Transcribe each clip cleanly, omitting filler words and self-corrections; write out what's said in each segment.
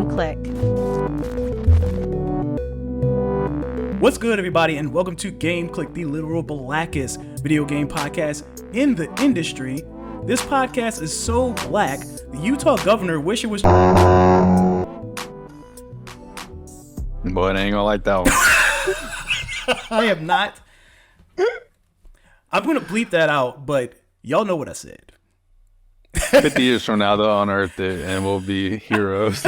Game Click. What's good, everybody, and welcome to Game Click, the literal blackest video game podcast in the industry. This podcast is so black, the Utah governor wish it was... Boy, it ain't gonna like that one. I am not... I'm gonna bleep that out, but y'all know what I said. 50 years from now, they'll unearth it, and we'll be heroes.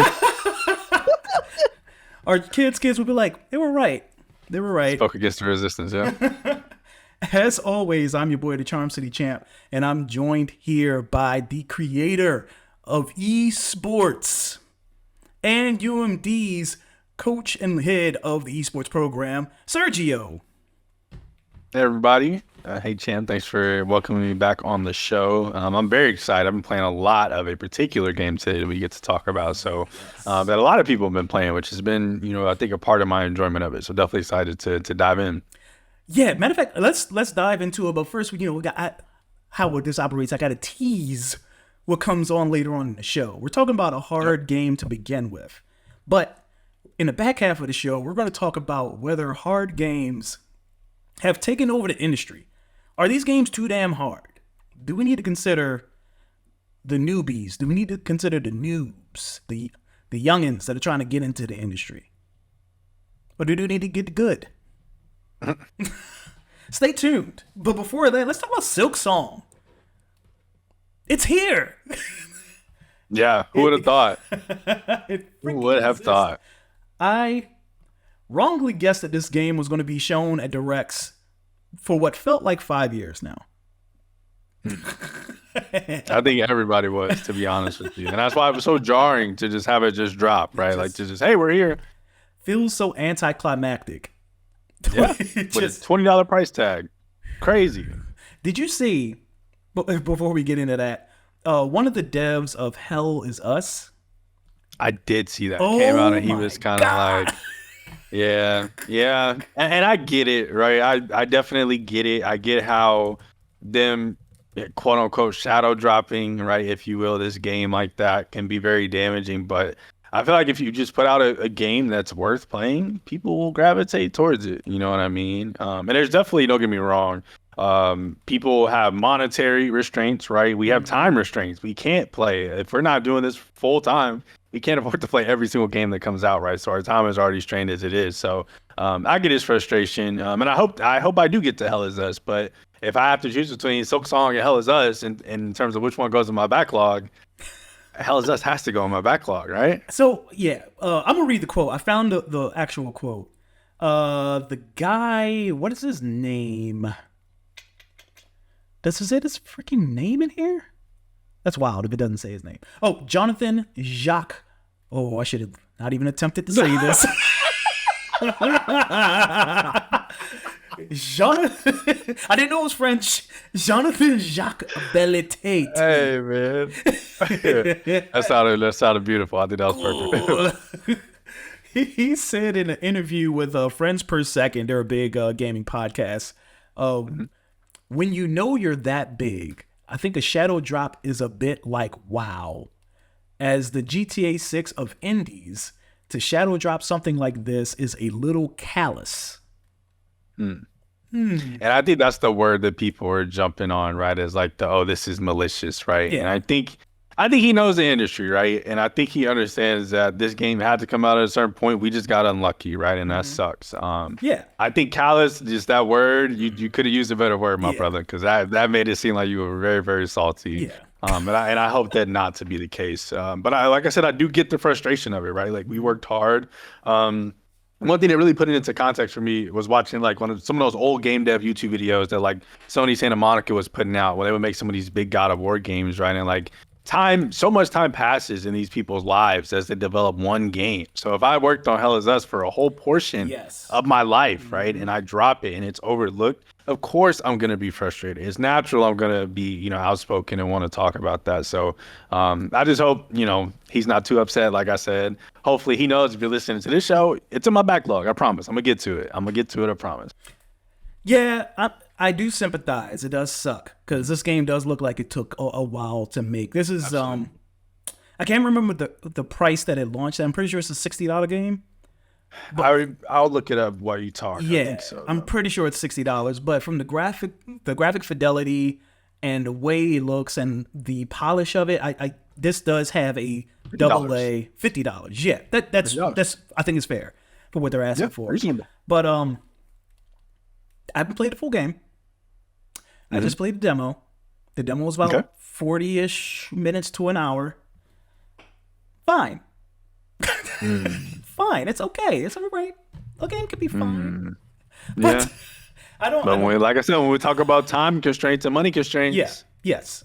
Our kids will be like, they were right. They were right. Spoke against the resistance, yeah. As always, I'm your boy, the Charm City Champ, and I'm joined here by the creator of esports and UMD's coach and head of the esports program, Sergio. Hey, everybody. Hey, Champ. Thanks for welcoming me back on the show. I'm very excited. I've been playing a lot of a particular game today that we get to talk about. So that a lot of people have been playing, which has been, I think a part of my enjoyment of it. So definitely excited to dive in. Yeah, matter of fact, let's dive into it. But first, we got how this operates. I got to tease what comes on later on in the show. We're talking about a hard game to begin with, but in the back half of the show, we're going to talk about whether hard games have taken over the industry. Are these games too damn hard? Do we need to consider the newbies? Do we need to consider the noobs, the youngins that are trying to get into the industry? Or do we need to get good? Stay tuned. But before that, let's talk about Silksong. It's here. Yeah, who would have thought? Who would have thought? I wrongly guessed that this game was going to be shown at Directs for what felt like 5 years now. I think everybody was, to be honest with you. And that's why it was so jarring to just have it just drop, right? Like to just, hey, we're here. Feels so anticlimactic. Yeah, with a $20 price tag. Crazy. Did you see, before we get into that, one of the devs of Hell Is Us? I did see that. Came out and he was kind of like... Yeah. And I get it, right? I definitely get it. I get how them, quote unquote, shadow dropping, right, if you will, this game like that can be very damaging. But I feel like if you just put out a game that's worth playing, people will gravitate towards it. You know what I mean? And there's definitely, don't get me wrong, people have monetary restraints, right? We have time restraints. We can't play. If we're not doing this full time, we can't afford to play every single game that comes out, right? So our time is already strained as it is. So I get his frustration, and I hope I do get to Hell Is Us. But if I have to choose between Silksong and Hell Is Us, in terms of which one goes in my backlog, Hell Is Us has to go in my backlog, right? So yeah, I'm gonna read the quote. I found the actual quote. The guy, what is his name? Does it say his freaking name in here? That's wild if it doesn't say his name. Oh, Jonathan Jacques. Oh, I should have not even attempted to say this. Jonathan, I didn't know it was French. Jonathan Jacques Belletate. Hey, man. That sounded beautiful. I think that was perfect. He said in an interview with Friends Per Second, they're a big gaming podcast, when you know you're that big, I think a shadow drop is a bit like WoW. As the GTA 6 of indies, to shadow drop something like this is a little callous. And I think that's the word that people are jumping on, right? Is like this is malicious, right? Yeah. And I think he knows the industry, right? And I think he understands that this game had to come out at a certain point. We just got unlucky, right? And that sucks. Yeah. I think callous, just that word, you could have used a better word, my brother, because that made it seem like you were very, very salty. Yeah. And I hope that not to be the case. But like I said, I do get the frustration of it, right? Like we worked hard. One thing that really put it into context for me was watching like some of those old game dev YouTube videos that like Sony Santa Monica was putting out, where they would make some of these big God of War games, right? And like so much time passes in these people's lives as they develop one game. So if I worked on Hell Is Us for a whole portion of my life, right, and I drop it and it's overlooked, of course I'm going to be frustrated. It's natural I'm going to be, outspoken and want to talk about that. So I just hope, he's not too upset. Like I said, hopefully he knows if you're listening to this show, it's in my backlog. I promise. I'm going to get to it. I promise. Yeah, I do sympathize. It does suck because this game does look like it took a while to make. This is I can't remember the price that it launched at. I'm pretty sure it's a $60 game. I'll look it up while you talk. Yeah, I think so. I'm pretty sure it's $60. But from the graphic fidelity and the way it looks and the polish of it, this does have a double A $50. Yeah, that's I think it's fair for what they're asking for. Reasonable. But I haven't played the full game. I just played the demo. The demo was about 40-ish minutes to an hour. Fine. Fine. It's okay. It's all right. A game could be fine. But Yeah. I don't. But like I said, when we talk about time constraints and money constraints, Yes.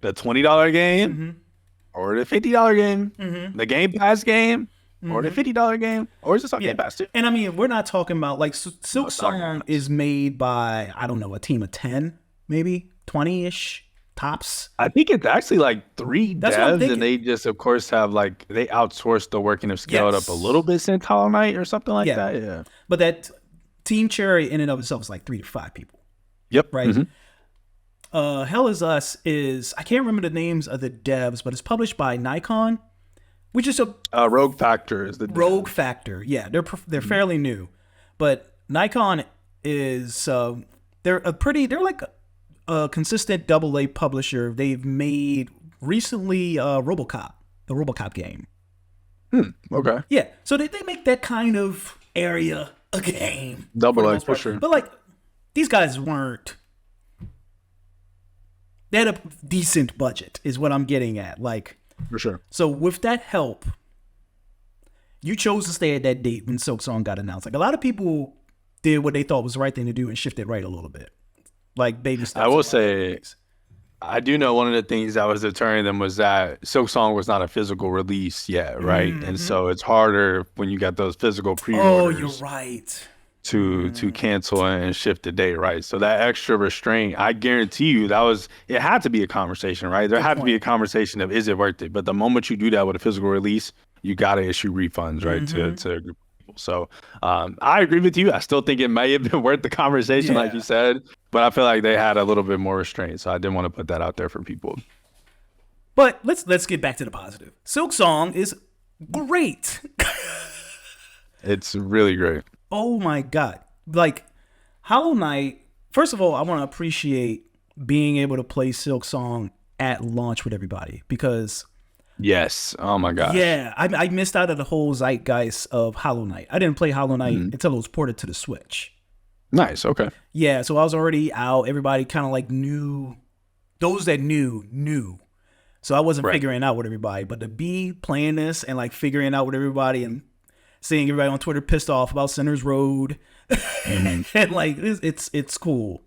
the $20 game or the $50 game, the Game Pass game or the $50 game, or is this on Game Pass too? And I mean, we're not talking about like Silksong is made by, I don't know, a team of 10, maybe 20-ish tops. I think it's actually like 3 That's what I'm devs, thinking. and they just, of course, have like they outsourced the work and have scaled up a little bit since Hollow Knight or something like that. Yeah. But that Team Cherry in and of itself is like 3 to 5 people. Yep. Right. Hell is Us is, I can't remember the names of the devs, but it's published by Nikon, which is a Rogue Factor is the Rogue Factor. Yeah, they're fairly new, but Nikon is they're like a consistent AA publisher. They've made recently RoboCop, the RoboCop game. Okay. Yeah, so they make that kind of area a game. Double A for sure. But like these guys weren't. They had a decent budget, is what I'm getting at. Like, For sure. so with that help, you chose to stay at that date when Silksong got announced. Like a lot of people did what they thought was the right thing to do and shifted right a little bit. Like baby steps. I will say, I do know one of the things that was deterring them was that Silksong was not a physical release yet, right? And so it's harder when you got those physical pre-orders. Oh, you're right. To cancel and shift the date, right? So that extra restraint, I guarantee you, it had to be a conversation, right? There had to be a conversation of, is it worth it? But the moment you do that with a physical release, you got to issue refunds, right, to a group of people. So I agree with you. I still think it may have been worth the conversation, like you said, but I feel like they had a little bit more restraint. So I didn't want to put that out there for people. But let's get back to the positive. Silksong is great. It's really great. Oh my God. Like Hollow Knight, first of all, I want to appreciate being able to play Silksong at launch with everybody because Yes. Oh my gosh. yeah, I missed out on the whole zeitgeist of Hollow Knight. I didn't play Hollow Knight until it was ported to the Switch. Nice. Okay. Yeah, so I was already out. Everybody kind of like knew, those that knew. So I wasn't figuring out with everybody, but to be playing this and like figuring out with everybody and seeing everybody on Twitter pissed off about Center's Road, and like it's cool.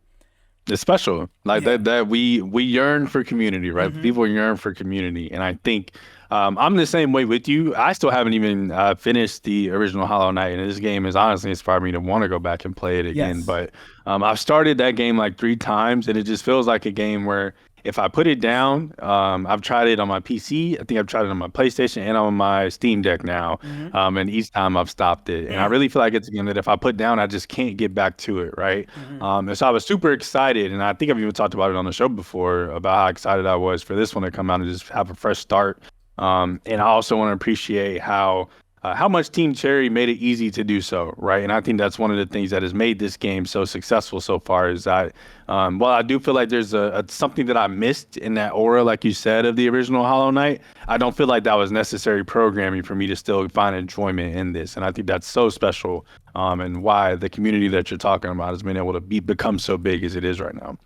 It's special, like that we yearn for community, right? People yearn for community, and I think I'm the same way with you. I still haven't even finished the original Hollow Knight, and this game has honestly inspired me to want to go back and play it again. But I've started that game like 3 times, and it just feels like a game where if I put it down, I've tried it on my PC. I think I've tried it on my PlayStation and on my Steam Deck now. And each time I've stopped it. And I really feel like it's a game that if I put down, I just can't get back to it, right? And so I was super excited. And I think I've even talked about it on the show before about how excited I was for this one to come out and just have a fresh start. And I also want to appreciate how much Team Cherry made it easy to do so, right? And I think that's one of the things that has made this game so successful so far is that, while I do feel like there's something that I missed in that aura, like you said, of the original Hollow Knight, I don't feel like that was necessary programming for me to still find enjoyment in this. And I think that's so special, and why the community that you're talking about has been able to become so big as it is right now.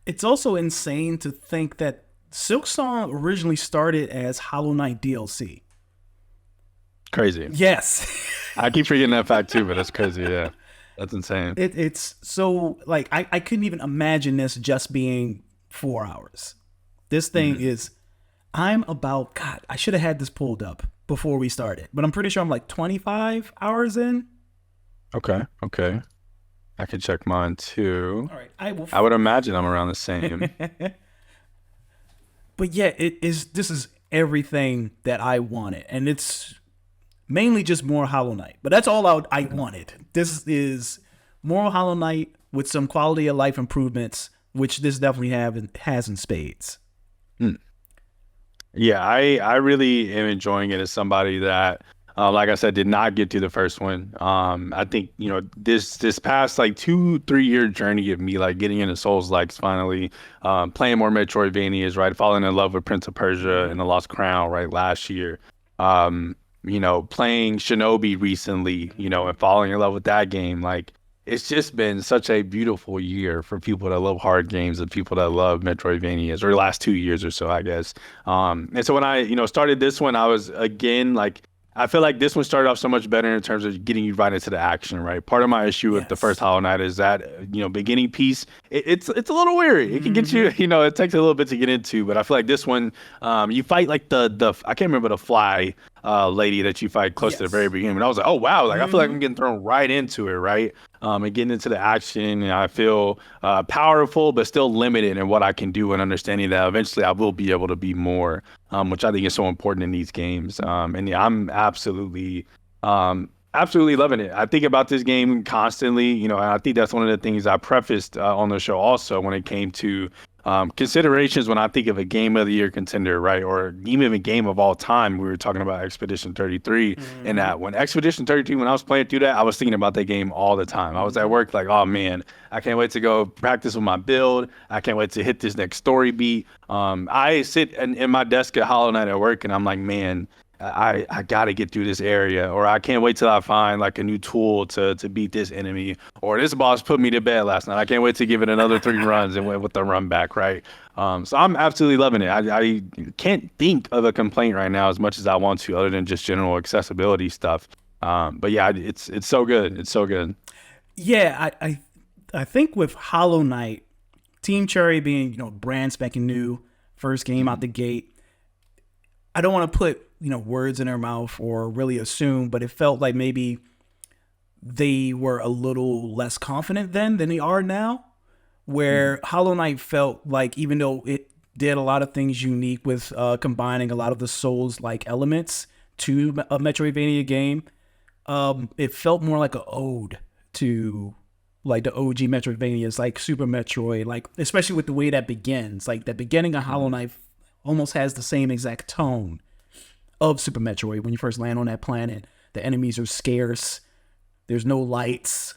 It's also insane to think that Silksong originally started as Hollow Knight DLC. Crazy. Yes. I keep forgetting that fact too, but that's crazy. Yeah. That's insane. It's so like I couldn't even imagine this just being 4 hours. This thing is, God, I should have had this pulled up before we started, but I'm pretty sure I'm like 25 hours in. Okay. I can check mine too. All right. I would imagine I'm around the same. But yeah, this is everything that I wanted. And it's mainly just more Hollow Knight. But that's all I wanted. This is more Hollow Knight with some quality of life improvements, which this definitely has in spades. Yeah, I really am enjoying it as somebody that, like I said, did not get to the first one. I think this past like 2 3 year journey of me like getting into Souls likes finally, playing more Metroidvanias, right, falling in love with Prince of Persia Mhm. and the Lost Crown, right, last year. Um, playing Shinobi recently, and falling in love with that game, like. It's just been such a beautiful year for people that love hard games and people that love Metroidvanias, or the last 2 years or so, I guess. And so when I, started this one, I was again like, I feel like this one started off so much better in terms of getting you right into the action, right? Part of my issue with the first Yes. Hollow Knight is that, beginning piece, it's a little weary. It can get you, Hmm. it takes a little bit to get into, but I feel like this one, you fight like the I can't remember the fly lady that you fight close to the very Yes. beginning. And I was like, oh wow, like I feel like Hmm. I'm getting thrown right into it, right? And getting into the action, and I feel powerful, but still limited in what I can do, and understanding that eventually I will be able to be more, which I think is so important in these games. And yeah, I'm absolutely loving it. I think about this game constantly, and I think that's one of the things I prefaced on the show also when it came to considerations when I think of a game of the year contender, right? Or even a game of all time. We were talking about Expedition 33, and Hmm. that when Expedition 33, when I was playing through that, I was thinking about that game all the time. I was at Hmm. work like, oh man, I can't wait to go practice with my build. I can't wait to hit this next story beat. I sit in my desk at Hollow Knight at work, and I'm like, man, I gotta get through this area, or I can't wait till I find like a new tool to beat this enemy, or this boss put me to bed last night. I can't wait to give it another 3 runs and went with the run back, right? So I'm absolutely loving it. I can't think of a complaint right now as much as I want to, other than just general accessibility stuff. But yeah, it's so good. It's so good. Yeah, I think with Hollow Knight, Team Cherry being brand spanking new, first game out Mhm. the gate. I don't want to put words in their mouth or really assume, but it felt like maybe they were a little less confident then than they are now. Where Mhm. Hollow Knight felt like, even though it did a lot of things unique with combining a lot of the Souls like elements to a Metroidvania game, it felt more like an ode to like the OG Metroidvanias, like Super Metroid, like especially with the way that begins. Like the beginning of Hollow Mhm. Knight almost has the same exact tone of Super Metroid. When you first land on that planet, the enemies are scarce. There's no lights.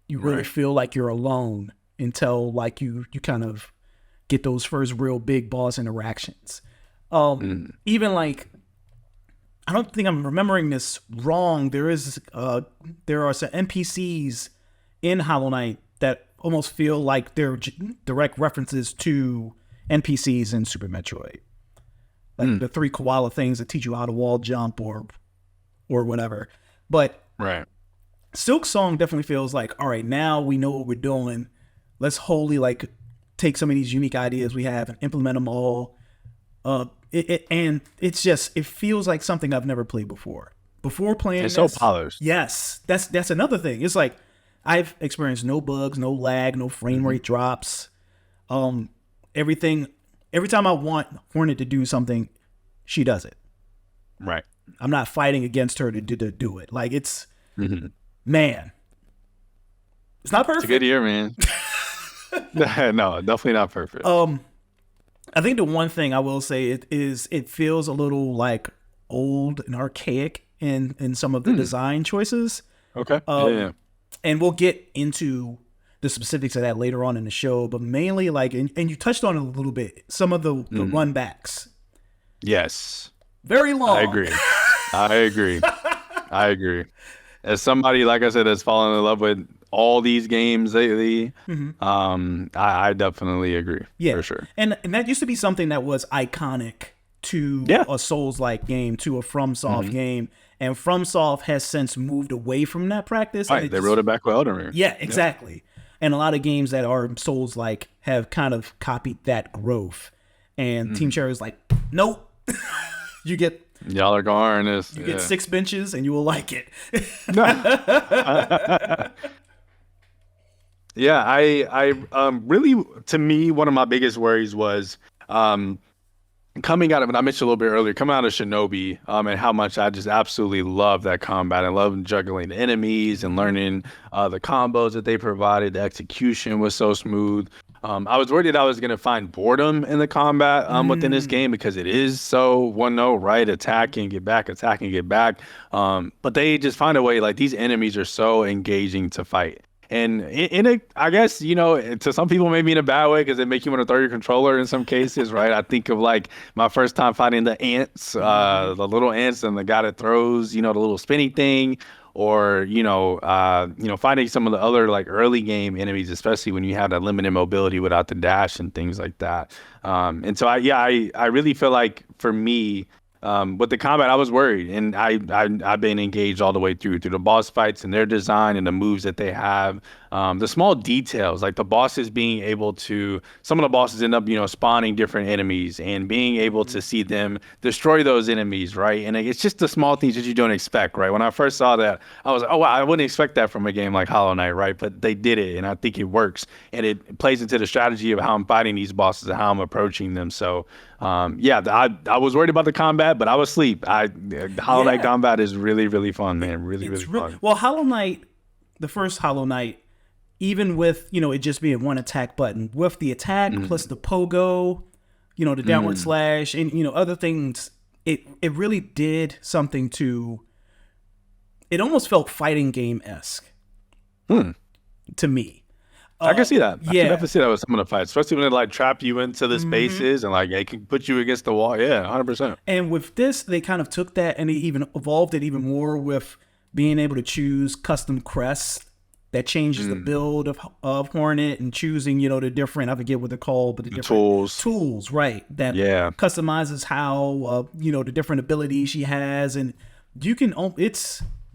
You really Right. feel like you're alone until like you kind of get those first real big boss interactions. Mhm. Even like, I don't think I'm remembering this wrong. There are some NPCs in Hollow Knight that almost feel like they're direct references to NPCs in Super Metroid, like Mm. the three koala things that teach you how to wall jump or whatever. But Right. Silksong definitely feels like, all right, now we know what we're doing. Let's wholly like take some of these unique ideas we have and implement them all. And it's just, it feels like something I've never played before. Before playing It's so this, polished. yes, that's another thing. It's like I've experienced no bugs, no lag, no frame Hmm. rate drops. Um, everything. Every time I want Hornet to do something, she does it. Right. I'm not fighting against her to do it. Like it's, Hmm. man, it's not It's a good perfect. year, man. No, definitely not perfect. Um, I think the one thing I will say it feels a little like old and archaic in some of the Mm. design choices. Okay. Yeah. Yeah. And we'll get into the specifics of that later on in the show, but mainly like, and you touched on it a little bit, some of the Mhm. run backs, Yes, very I long. agree. I agree. I agree. As somebody, like I said, that's fallen in love with all these games lately, Mhm. I definitely agree Yeah, for sure. and that used to be something that was iconic to Yeah. a Souls like game, to a FromSoft Hmm. game, and FromSoft has since moved away from that practice, and Right. it They wrote just, it back with Elden Ring. yeah, Yep. exactly. And a lot of games that are Souls like have kind of copied that growth, and Team Hmm. Cherry is like, nope, you get Y'all are going this. you get Yeah. 6 benches and you will like it. Yeah. I really, to me, one of my biggest worries was, um, coming out of, and I mentioned a little bit earlier, coming out of Shinobi, and how much I just absolutely love that combat. I love juggling the enemies and Mhm. learning the combos that they provided. The execution was so smooth. I was worried that I was gonna find boredom in the combat within this Mm. game because it is so one note, right? Attack and get back, attack and get back. But they just find a way. Like these enemies are so engaging to fight. And in a, I guess, to some people maybe in a bad way because they make you want to throw your controller in some cases, right? I think of like my first time fighting the ants, Mhm. the little ants and the guy that throws, the little spinny thing, or fighting some of the other like early game enemies, especially when you have that limited mobility without the dash and things like that. And so I really feel like for me, with the combat, I was worried, and I've been engaged all the way through the boss fights and their design and the moves that they have. The small details, like the bosses being able to, some of the bosses end up, spawning different enemies and being able to see them destroy those enemies, right? And it's just the small things that you don't expect, right? When I first saw that, I was like, oh, wow, I wouldn't expect that from a game like Hollow Knight, right? But they did it, and I think it works, and it plays into the strategy of how I'm fighting these bosses and how I'm approaching them. So, yeah, I was worried about the combat, but I was asleep. Hollow Knight Yeah. combat is really, really fun, man. Really, really It's real. fun. Well, Hollow Knight, the first Hollow Knight, even with it just being one attack button, with the attack Mm, plus the pogo, the downward mm, slash, and other things, it really did something to. It almost felt fighting game esque mm. to me. I can see that. I can Yeah. definitely see that with some of the fights, especially when they like trap you into the Hmm. spaces and like they can put you against the wall. Yeah, 100%. And with this, they kind of took that and they even evolved it even more with being able to choose custom crests that changes the Mm. build of Hornet and choosing, the different, I forget what they're called, but the The different tools. tools, right? That Yeah. customizes how, the different abilities she has. And you can,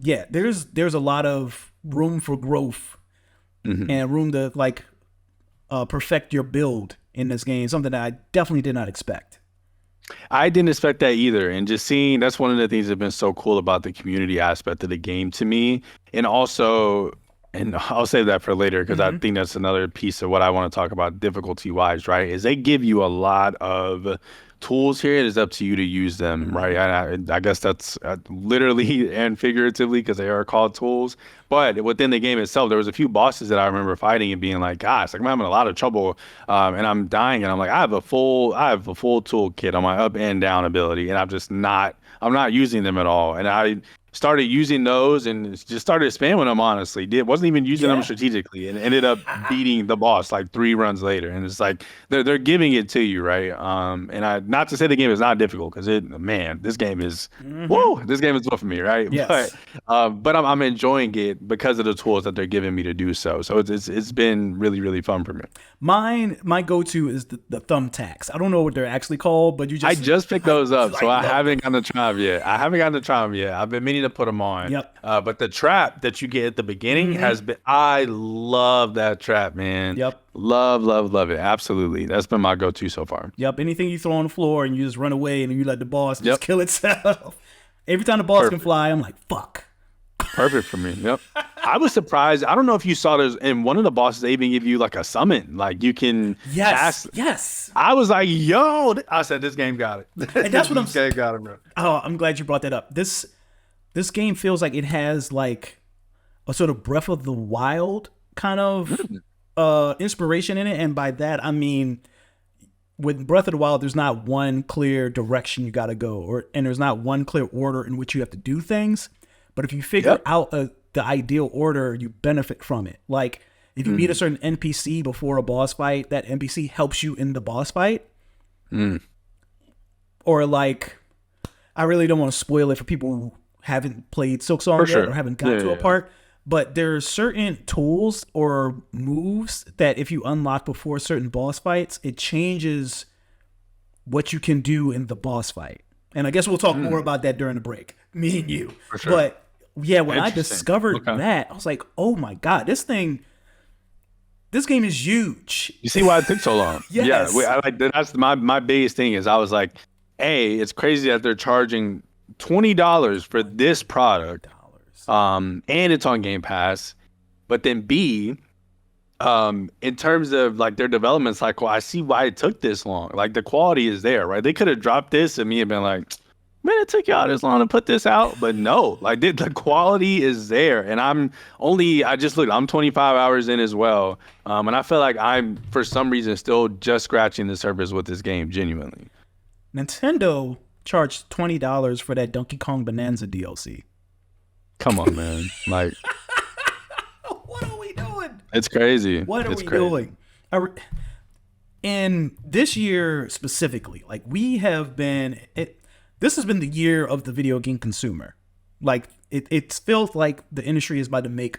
yeah, there's a lot of room for growth Hmm. and room to like perfect your build in this game. Something that I definitely did not expect. I didn't expect that either. And just seeing that's one of the things that's been so cool about the community aspect of the game to me. And also, and I'll save that for later because I Hmm. think that's another piece of what I want to talk about difficulty wise, right? Is they give you a lot of tools here. It is up to you to use them, right? Hmm. I guess that's literally and figuratively because they are called tools. But within the game itself, there was a few bosses that I remember fighting and being like, gosh, like I'm having a lot of trouble, and I'm dying, and I'm like, I have a full toolkit on my up and down ability, and I'm not using them at all, and I started using those and just started spamming them. Honestly, did wasn't even using them Yeah. strategically, and ended up beating the boss like 3 runs later, and it's like they're giving it to you, right? And I not to say the game is not difficult because man, this game is. Hmm. Whoa, this game is tough for me, right? Yes. But I'm enjoying it because of the tools that they're giving me to do so. So it's been really really fun for me. My go-to is the thumbtacks. I don't know what they're actually called, but you I just just picked those up, so I I love haven't them. gotten to try them yet. I haven't gotten to try them yet. I've been meaning to put them on. Yep. But the trap that you get at the beginning Hmm. has been, I love that trap, man. Yep. Love, love, love it. Absolutely. That's been my go-to so far. Yep. Anything you throw on the floor and you just run away and you let the boss just Yep. kill itself. Every time the boss can Perfect. fly, I'm like, fuck. Perfect for me. Yep. I was surprised. I don't know if you saw this in one of the bosses, they even give you like a summon. Like you can Yes. cast. Yes. I was like, yo, I said, this game got it. And that's what This game got it, bro. oh, I'm glad you brought that up. This game feels like it has like a sort of Breath of the Wild kind of inspiration in it, and by that I mean with Breath of the Wild, there's not one clear direction you got to go, and there's not one clear order in which you have to do things. But if you figure Yep. out the ideal order, you benefit from it. Like if you meet a Mm, certain NPC before a boss fight, that NPC helps you in the boss fight. mm, Or like, I really don't want to spoil it for people who haven't played for Silksong yet or sure. haven't Yeah, got to yeah, a yeah. part. But there's certain tools or moves that if you unlock before certain boss fights, it changes what you can do in the boss fight. And I guess we'll talk more Mm, about that during the break, me and you. for sure. But yeah, when I Interesting. discovered Okay. that, I was like, oh my God, this game is huge. You see why it took so long? Yeah, Yes. I like that's my biggest thing is I was like, hey, it's crazy that they're charging $20 for this product, Dollars. and it's on Game Pass. But then B, in terms of like their development cycle, I see why it took this long. Like the quality is there, right? They could have dropped this and me have been like, man, it took y'all this long to put this out, but no, like the quality is there, and I just looked, I'm 25 hours in as well, and I feel like I'm for some reason still just scratching the surface with this game, genuinely. Nintendo charged $20 for that Donkey Kong Bonanza DLC. Come on, man, like What are we doing? it's crazy. What are It's we crazy. doing? And this year specifically, like this has been the year of the video game consumer. Like it feels like the industry is about to make.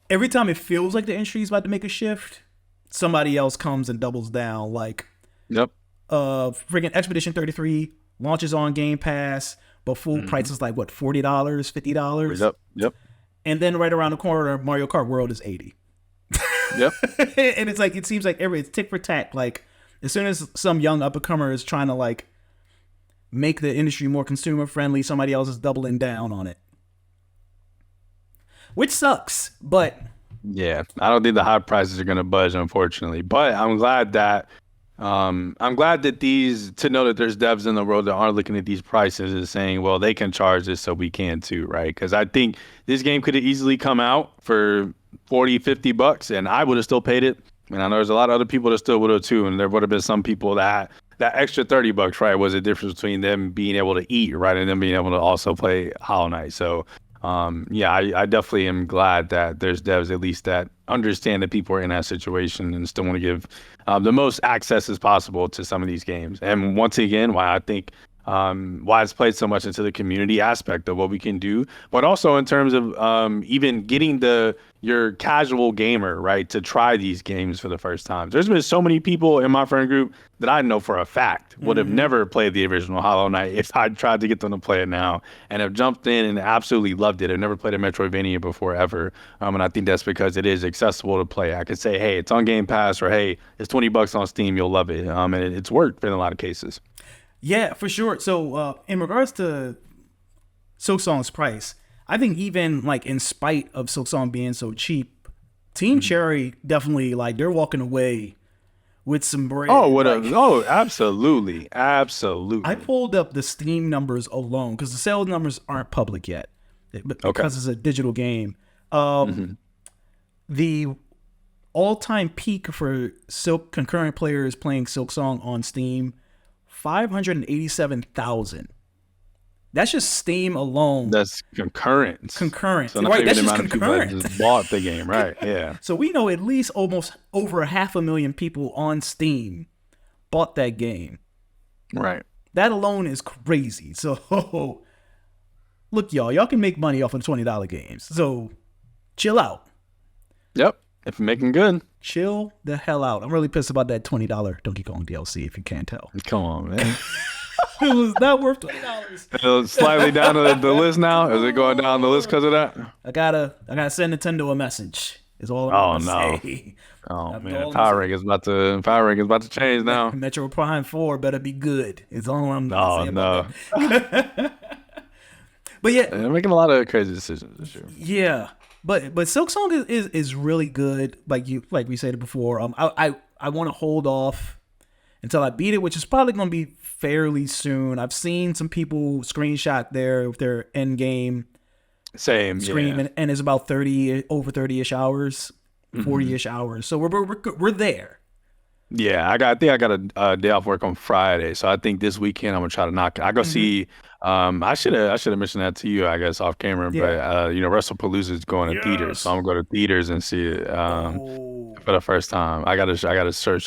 Every time it feels like the industry is about to make a shift, somebody else comes and doubles down. Like Yep. friggin' Expedition 33 launches on Game Pass, but full price is like what, $40, $50. Yep. Yep. And then right around the corner, Mario Kart World is $80. Yep. And it's like, it seems like it's tick for tack. Like as soon as some young up and comer is trying to like make the industry more consumer friendly, somebody else is doubling down on it, which sucks. But Yeah, I don't think the high prices are gonna budge, unfortunately. But I'm glad that to know that there's devs in the world that aren't looking at these prices and saying, well, they can charge this, so we can too, right? Because I think this game could have easily come out for 40, $50, and I would have still paid it. And I know there's a lot of other people that still would have too, and there would have been some people that extra $30, right, was the difference between them being able to eat, right, and them being able to also play Hollow Knight. So yeah, I definitely am glad that there's devs at least that understand that people are in that situation and still want to give the most access as possible to some of these games. And once again, why I think why it's played so much into the community aspect of what we can do, but also in terms of even getting your casual gamer, right, to try these games for the first time. There's been so many people in my friend group that I know for a fact would have never played the original Hollow Knight if I tried to get them to play it now, and have jumped in and absolutely loved it. I've never played a Metroidvania before ever, and I think that's because it is accessible to play. I could say, hey, it's on Game Pass, or hey, it's $20 on Steam, you'll love it, and it's worked in a lot of cases. yeah, for sure. So in regards to Silksong's price, I think even like in spite of Silksong being so cheap, Team Cherry definitely, like, they're walking away with some bread. Oh, Like, oh, absolutely, absolutely. I pulled up the Steam numbers alone because the sales numbers aren't public yet, but Okay. because it's a digital game. The all-time peak for Silk concurrent players playing Silksong on Steam, 587,000. That's just Steam alone. That's concurrent. Concurrent. So not Right, even that's the just amount of people that concurrent. just bought the game, right? Yeah. So we know at least almost over 500,000 people on Steam bought that game. Right. That alone is crazy. So look, y'all can make money off of $20 games. So chill out. Yep. If you're making good. Chill the hell out. I'm really pissed about that $20 Donkey Kong DLC, if you can't tell. Come on, man. It was not worth $20. It's slightly down the list now. Is it going down the list because of that? I gotta send Nintendo a message. Is all I'm gonna say. Oh That's man, all I'm Power Rank is about to change now. Metro Prime 4 better be good. Is all I'm gonna Oh say no, about that. But yeah, they're making a lot of crazy decisions this year. yeah. But Silksong is really good. Like we said before. I want to hold off until I beat it, which is probably gonna be fairly soon. I've seen some people screenshot their end game Same screen, yeah. and it's about 30-ish hours, 40-ish hours. So we're there. Yeah, I think I got a day off work on Friday, so I think this weekend I'm gonna try to knock it. I go see. I should have mentioned that to you, I guess, off camera. Yeah. But WrestlePalooza is going to theaters, so I'm gonna go to theaters and see it for the first time. I gotta show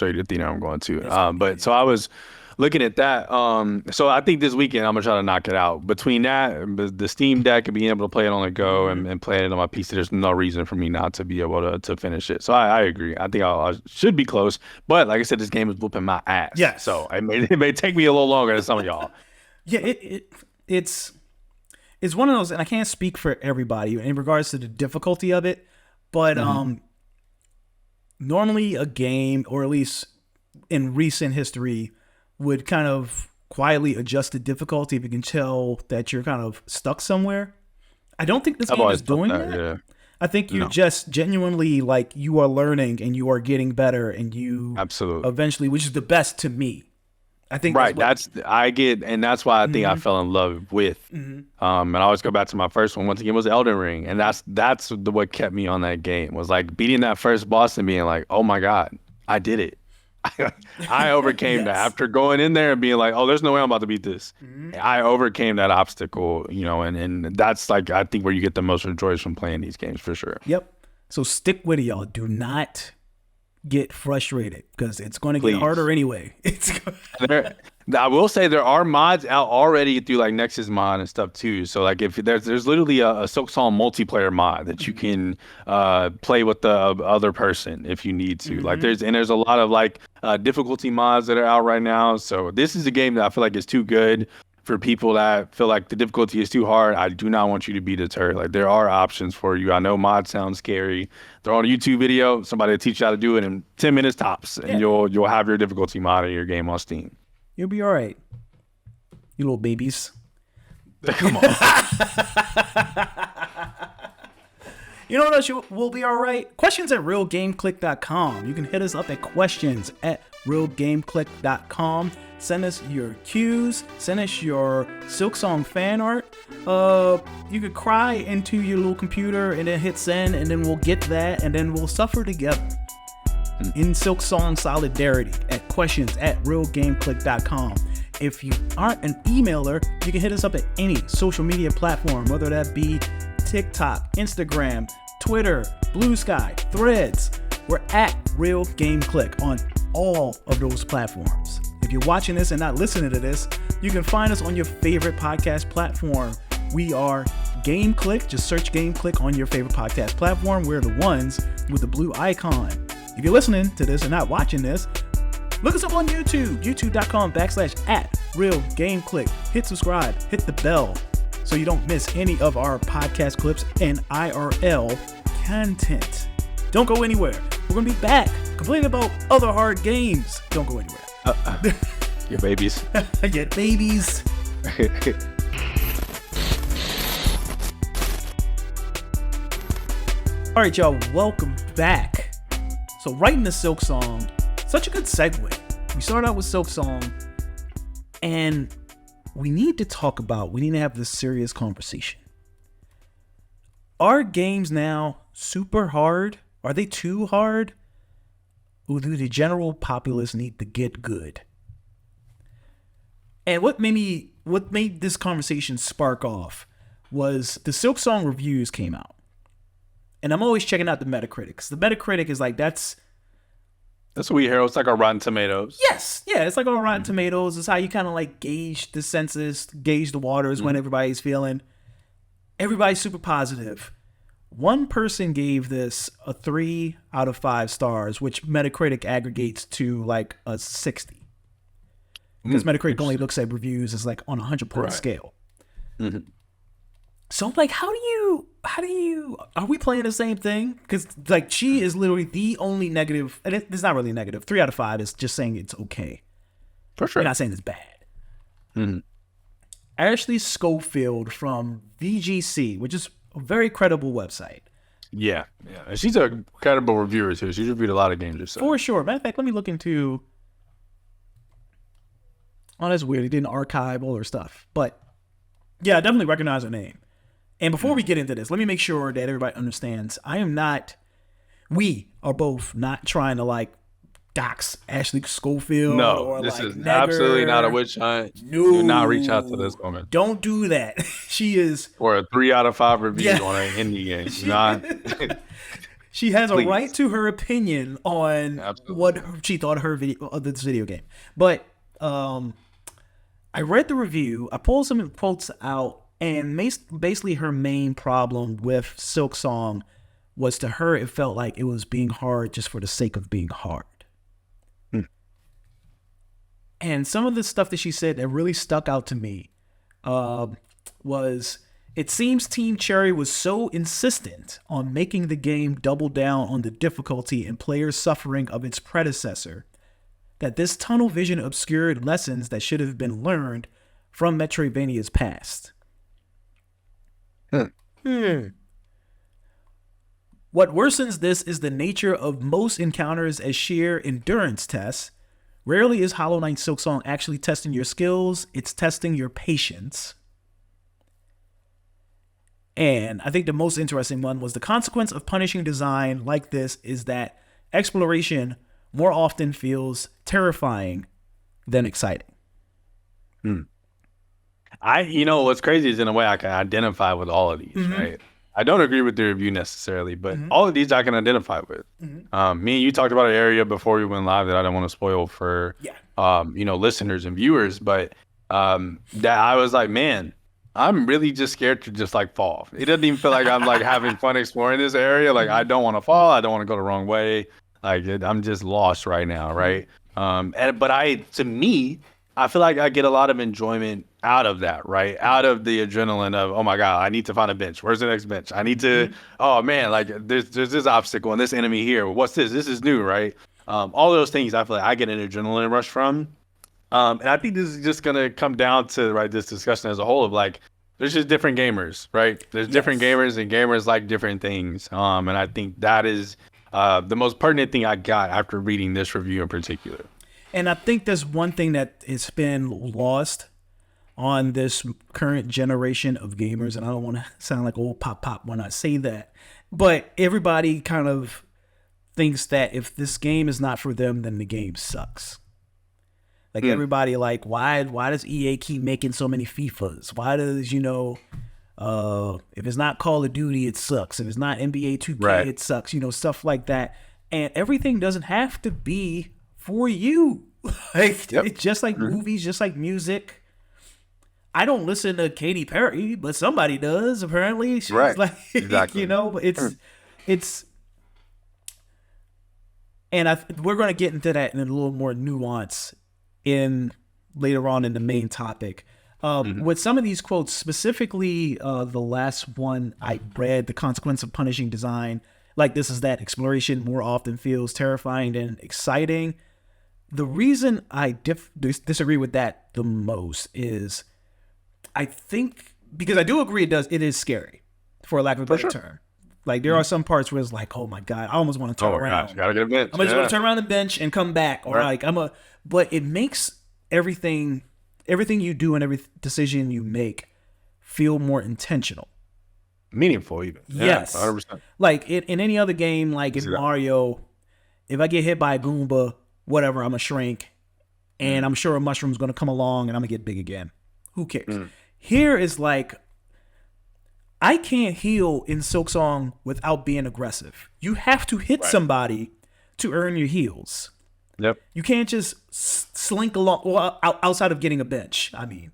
you the theater I'm going to. But so I was looking at that. So I think this weekend I'm gonna try to knock it out. Between that, the Steam Deck, and being able to play it on the go and playing it on my PC, there's no reason for me not to be able to finish it. So I agree. I think I should be close. But like I said, this game is whooping my ass. Yeah. So it may take me a little longer than some of y'all. Yeah, it's one of those, and I can't speak for everybody in regards to the difficulty of it, but normally a game, or at least in recent history, would kind of quietly adjust the difficulty if you can tell that you're kind of stuck somewhere. I don't think this game is doing that. Yeah. I think you're just genuinely, like, you are learning and you are getting better, and you Absolutely. eventually, which is the best to me. I think Right. that's And that's why I think I fell in love with. And I always go back to my first one once again was Elden Ring, and that's what kept me on that game was like beating that first boss and being like, oh my God, I did it. I overcame that after going in there and being like, oh, there's no way I'm about to beat this. I overcame that obstacle, and that's like I think where you get the most joy from playing these games for sure. Yep. So stick with it, y'all. Do not get frustrated because it's going to get harder anyway. I will say there are mods out already through like Nexus mod and stuff too. So like if there's literally a Silksong multiplayer mod that you can play with the other person if you need to. Like there's a lot of like difficulty mods that are out right now. So this is a game that I feel like is too good for people that feel like the difficulty is too hard. I do not want you to be deterred. Like there are options for you. I know mods sound scary. Throw on a YouTube video, somebody will teach you how to do it in 10 minutes tops, and you'll have your difficulty mod in your game on Steam. You'll be all right, you little babies. Come on. You know what else will be all right? Questions at realgameclick.com. You can hit us up at questions at realgameclick.com. Send us your cues. Send us your Silksong fan art. You could cry into your little computer and then hit send, and then we'll get that, and then we'll suffer together in Silksong solidarity at questions at realgameclick.com. If you aren't an emailer, you can hit us up at any social media platform, whether that be TikTok, Instagram, Twitter, Blue Sky, Threads. We're at Real Game Click on all of those platforms. If you're watching this and not listening to this, you can find us on your favorite podcast platform. We are Game Click. Just search Game Click on your favorite podcast platform. We're the ones with the blue icon. If you're listening to this and not watching this, look us up on YouTube, youtube.com/@RealGameClick. Hit subscribe, hit the bell so you don't miss any of our podcast clips and IRL content. Don't go anywhere. We're going to be back complaining about other hard games. Don't go anywhere. Your babies. Your babies. All right, y'all, welcome back. So right into Silksong, such a good segue. We started out with Silksong, and we need to have this serious conversation. Are games now super hard? Are they too hard? Or do the general populace need to get good? And what made this conversation spark off was the Silksong reviews came out. And I'm always checking out the Metacritic. The Metacritic is like, that's what we hear. It's like a Rotten Tomatoes. Yes. Yeah, it's like on Rotten Tomatoes. It's how you kind of like gauge the census, gauge the waters when everybody's feeling. Everybody's super positive. One person gave this a 3 out of 5 stars, which Metacritic aggregates to like a 60. Because Metacritic only looks at reviews as like on a 100-point scale. Mm-hmm. So I'm like, how do you, are we playing the same thing? Because like she is literally the only negative, and it's not really negative. 3 out of 5 is just saying it's okay. For sure. You're not saying it's bad. Mm-hmm. Ashley Schofield from VGC, which is a very credible website. Yeah. And she's a credible reviewer too. She's reviewed a lot of games herself. For sure. Matter of fact, let me look into. Oh, that's weird. He didn't archive all her stuff. But yeah, I definitely recognize her name. And before we get into this, let me make sure that everybody understands. We are both not trying to like dox Ashley Schofield. No, or this like is neg absolutely her. not a witch hunt. No. Do not reach out to this woman. Don't do that. She is. For a 3 out of 5 review on an indie game. She has a right to her opinion on what she thought of this video game. But I read the review. I pulled some quotes out. And basically her main problem with Silksong was, to her, it felt like it was being hard just for the sake of being hard. And some of the stuff that she said that really stuck out to me was, it seems Team Cherry was so insistent on making the game double down on the difficulty and players' suffering of its predecessor that this tunnel vision obscured lessons that should have been learned from Metroidvania's past. What worsens this is the nature of most encounters as sheer endurance tests, Rarely is Hollow Knight Silksong actually testing your skills, it's testing your patience. And I think the most interesting one was the consequence of punishing design like this is that exploration more often feels terrifying than exciting. What's crazy is in a way I can identify with all of these, right? I don't agree with the review necessarily, but all of these I can identify with. Me and you talked about an area before we went live that I don't want to spoil for, listeners and viewers, but that I was like, man, I'm really just scared to just like fall. It doesn't even feel like I'm like having fun exploring this area. Like I don't want to fall. I don't want to go the wrong way. Like I'm just lost right now, right? To me, I feel like I get a lot of enjoyment out of that, right? Out of the adrenaline of, oh my God, I need to find a bench. Where's the next bench? I need to, oh man, like there's this obstacle and this enemy here. What's this? This is new, right? All those things I feel like I get an adrenaline rush from. And I think this is just going to come down to, right, this discussion as a whole of like, there's just different gamers, right? There's different gamers and gamers like different things. And I think that is the most pertinent thing I got after reading this review in particular. And I think there's one thing that has been lost on this current generation of gamers. And I don't want to sound like old pop when I say that, but everybody kind of thinks that if this game is not for them, then the game sucks. Like everybody like, why does EA keep making so many FIFAs? Why does, if it's not Call of Duty, it sucks. If it's not NBA 2K, it sucks, stuff like that. And everything doesn't have to be for you. Like it's just like movies, just like music. I don't listen to Katy Perry, but somebody does apparently. She's like, exactly. But it's and we're going to get into that in a little more nuance in later on in the main topic. With some of these quotes, specifically the last one I read, the consequence of punishing design, like this is that exploration more often feels terrifying than exciting. The reason I disagree with that the most is I think, because I do agree it is scary, for lack of a better term. Like there are some parts where it's like, oh my God, I almost want to turn around. Gosh, gotta get a bench. I just want to turn around the bench and come back. Or but it makes everything you do and every decision you make feel more intentional. Meaningful even. Yes. 100%. Like in any other game, like in Mario, if I get hit by a Goomba, whatever, I'm a shrink. And I'm sure a mushroom's going to come along and I'm going to get big again. Who cares? Here is like, I can't heal in Silksong without being aggressive. You have to hit somebody to earn your heals. Yep. You can't just slink along, outside of getting a bench, I mean.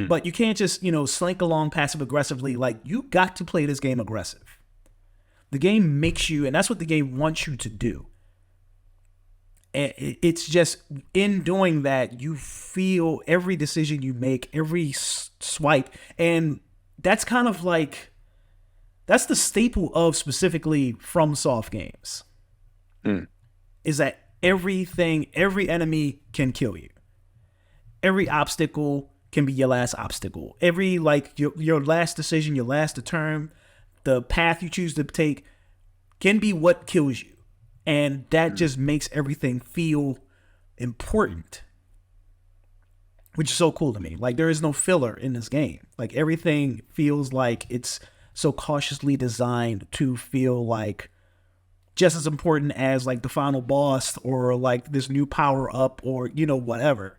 But you can't just, slink along passive aggressively. Like, you got to play this game aggressive. The game makes you, and that's what the game wants you to do. And it's just, in doing that, you feel every decision you make, every swipe. And that's kind of like, that's the staple of specifically FromSoft games. Is that every enemy can kill you. Every obstacle can be your last obstacle. Every, like, your last decision, your last turn, the path you choose to take can be what kills you. And that just makes everything feel important. Which is so cool to me. Like, there is no filler in this game. Like, everything feels like it's so cautiously designed to feel like just as important as like the final boss or like this new power up or whatever.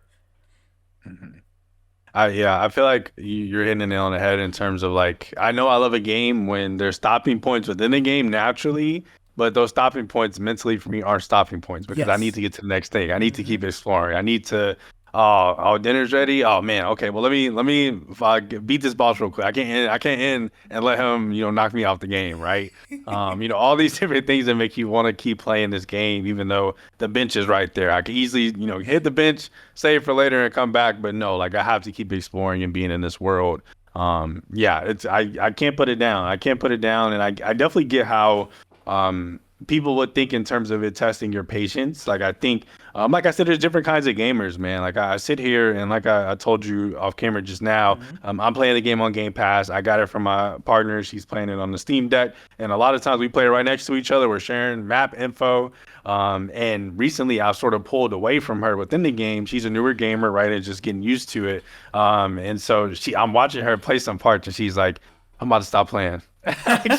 I feel like you're hitting the nail on the head in terms of like, I know I love a game when there's stopping points within the game naturally, but those stopping points mentally for me aren't stopping points because I need to get to the next thing. I need to keep exploring. I need to, dinner's ready. Oh man. Okay. Well, let me beat this boss real quick. I can't end and let him, knock me off the game. Right. All these different things that make you want to keep playing this game, even though the bench is right there. I could easily, hit the bench, save for later and come back. But no, like I have to keep exploring and being in this world. I can't put it down. And I definitely get how, people would think in terms of it testing your patience. Like I think, like I said, there's different kinds of gamers, man. Like I sit here and like I told you off camera just now, I'm playing the game on Game Pass. I got it from my partner. She's playing it on the Steam Deck, and a lot of times we play it right next to each other. We're sharing map info. And recently I've sort of pulled away from her within the game. She's a newer gamer, right, and just getting used to it. And so I'm watching her play some parts, and she's like, I'm about to stop playing.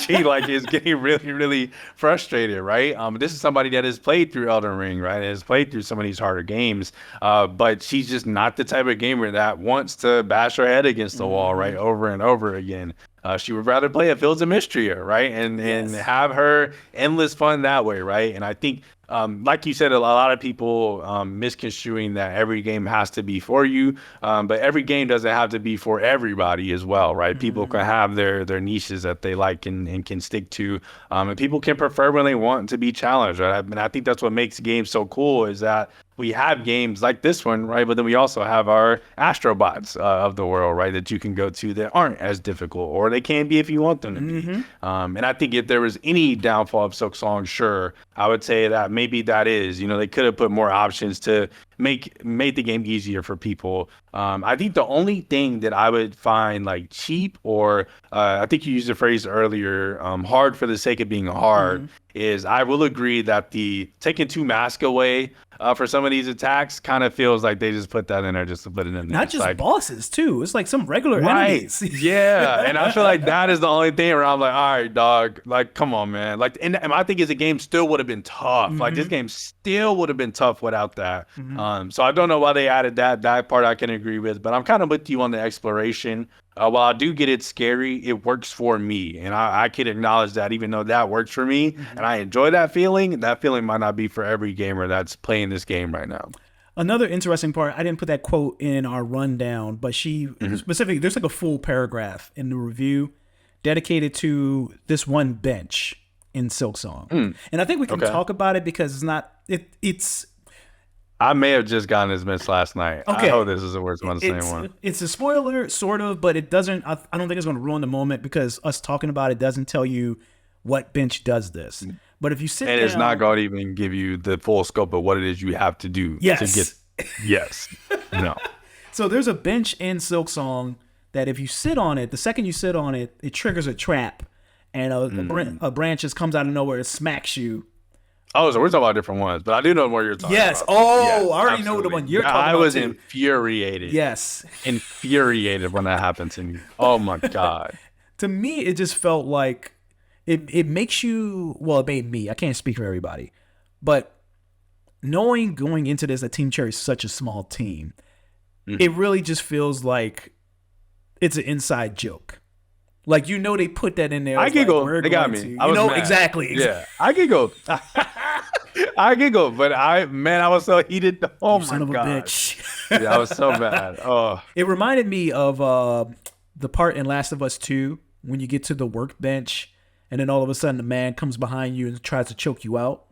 She like is getting really, really frustrated, right? This is somebody that has played through Elden Ring, right? Has played through some of these harder games, but she's just not the type of gamer that wants to bash her head against the wall, right, over and over again. She would rather play a Fields of Mystery, right, and have her endless fun that way, right? And I think, like you said, a lot of people misconstruing that every game has to be for you, but every game doesn't have to be for everybody as well, right? People can have their niches that they like and can stick to, and people can prefer when they want to be challenged, right? And I think that's what makes games so cool is that we have games like this one, right? But then we also have our Astrobots of the world, right? That you can go to that aren't as difficult, or they can be if you want them to be. And I think if there was any downfall of Silksong, sure, I would say that maybe that is, they could have put more options to make the game easier for people. I think the only thing that I would find like cheap, or I think you used the phrase earlier, hard for the sake of being hard, is I will agree that the taking 2 masks away for some of these attacks kind of feels like they just put that in there just to put it in there. Not just like, bosses too. It's like some regular enemies. Yeah. And I feel like that is the only thing where I'm like, all right, dog, like, come on, man. Like, and my thing is the game still would have been tough. Like this game still would have been tough without that. So I don't know why they added that. That part I can agree with, but I'm kind of with you on the exploration. While I do get it scary, it works for me. And I can acknowledge that even though that works for me and I enjoy that feeling might not be for every gamer that's playing this game right now. Another interesting part, I didn't put that quote in our rundown, but she specifically, there's like a full paragraph in the review dedicated to this one bench in Silksong. And I think we can talk about it because it's I may have just gotten this bench last night. Okay. I hope this is the worst one, the same one. It's a spoiler, sort of, but it doesn't, I don't think it's going to ruin the moment because us talking about it doesn't tell you what bench does this. But if you sit down... And it's not going to even give you the full scope of what it is you have to do to get... Yes. No. So there's a bench in Silksong that if you sit on it, the second you sit on it, it triggers a trap. And a branch just comes out of nowhere and smacks you. Oh, so we're talking about different ones, but I do know what you're talking about. Oh, yes, I already know the one you're talking about. I was infuriated. Yes. Infuriated when that happened to me. Oh my God. To me, it just felt like it makes you, well, it made me, I can't speak for everybody, but knowing going into this that Team Cherry is such a small team, it really just feels like it's an inside joke. Like, they put that in there. I giggle. They got me. I was mad. Exactly. Yeah. I giggle. I giggle, but I was so heated. Oh my son of God. A bitch. Yeah, I was so mad. Oh. It reminded me of the part in Last of Us 2 when you get to the workbench and then all of a sudden the man comes behind you and tries to choke you out.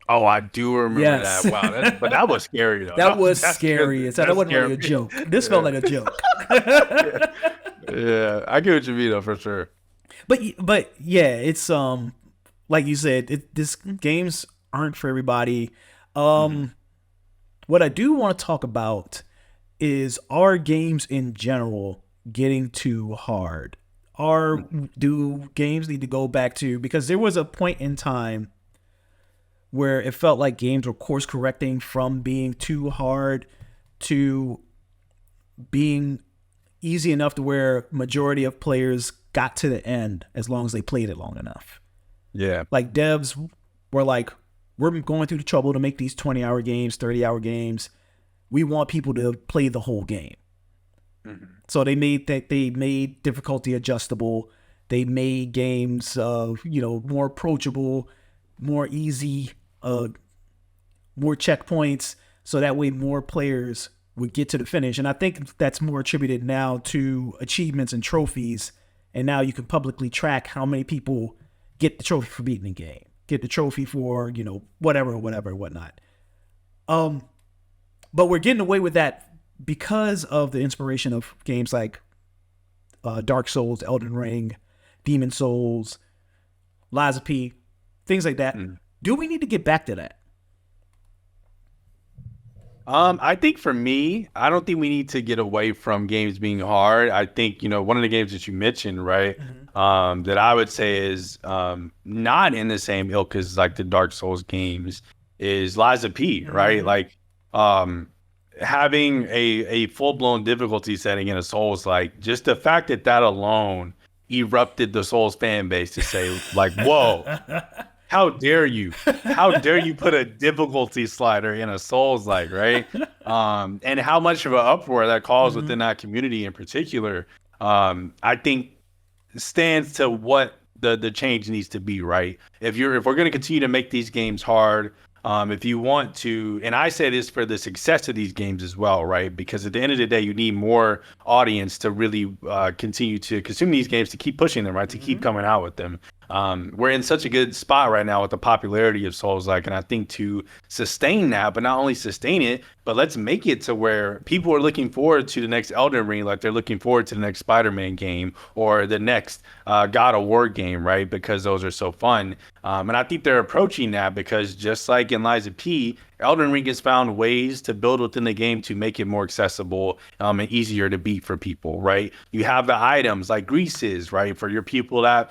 Oh, I do remember that. Wow, but that was scary though. That was scary. That wasn't really a joke. This felt like a joke. Yeah, I get what you mean though, for sure. But yeah, it's like you said, this games aren't for everybody. What I do want to talk about is, are games in general getting too hard? Do games need to go back to, because there was a point in time where it felt like games were course correcting from being too hard to being easy enough to where majority of players got to the end as long as they played it long enough. Yeah. Like devs were like, we're going through the trouble to make these 20-hour games, 30-hour games. We want people to play the whole game. So they made difficulty adjustable. They made games more approachable, more easy, more checkpoints, so that way more players would get to the finish. And I think that's more attributed now to achievements and trophies. And now you can publicly track how many people get the trophy for beating the game, get the trophy for, whatever, whatnot. But we're getting away with that because of the inspiration of games like Dark Souls, Elden Ring, Demon Souls, Lies of P, things like that. Do we need to get back to that? I think for me, I don't think we need to get away from games being hard. I think, one of the games that you mentioned, right, that I would say is not in the same ilk as like the Dark Souls games is Lies of P, right? Like having a full-blown difficulty setting in a Souls, like just the fact that alone erupted the Souls fan base to say like, whoa. How dare you? How dare you put a difficulty slider in a Souls like, right? And how much of an uproar that caused within that community in particular, I think stands to what the change needs to be, right? If we're going to continue to make these games hard, if you want to, and I say this for the success of these games as well, right? Because at the end of the day, you need more audience to really continue to consume these games, to keep pushing them, right? To keep coming out with them. We're in such a good spot right now with the popularity of Souls like, and I think to sustain that, but not only sustain it, but let's make it to where people are looking forward to the next Elden Ring, like they're looking forward to the next Spider-Man game or the next God of War game, right? Because those are so fun. And I think they're approaching that because just like in Lies of P, Elden Ring has found ways to build within the game to make it more accessible and easier to beat for people, right? You have the items like greases, right? For your people that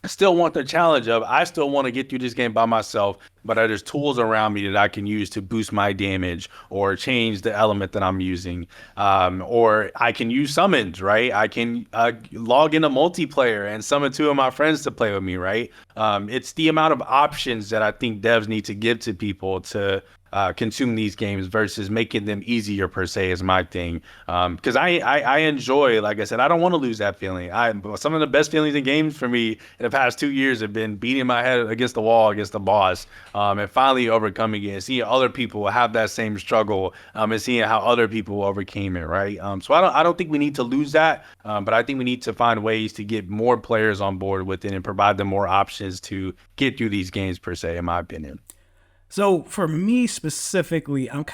still want the challenge of, I still want to get through this game by myself, but there's tools around me that I can use to boost my damage or change the element that I'm using. Or I can use summons, right? I can log into multiplayer and summon two of my friends to play with me, right? It's the amount of options that I think devs need to give to people to consume these games versus making them easier per se is my thing. Because I enjoy, like I said, I don't want to lose that feeling. Some of the best feelings in games for me in the past 2 years have been beating my head against the wall against the boss, and finally overcoming it and seeing other people have that same struggle, and seeing how other people overcame it, right? So I don't think we need to lose that, but I think we need to find ways to get more players on board with it and provide them more options to get through these games per se, in my opinion. So for me specifically, I'm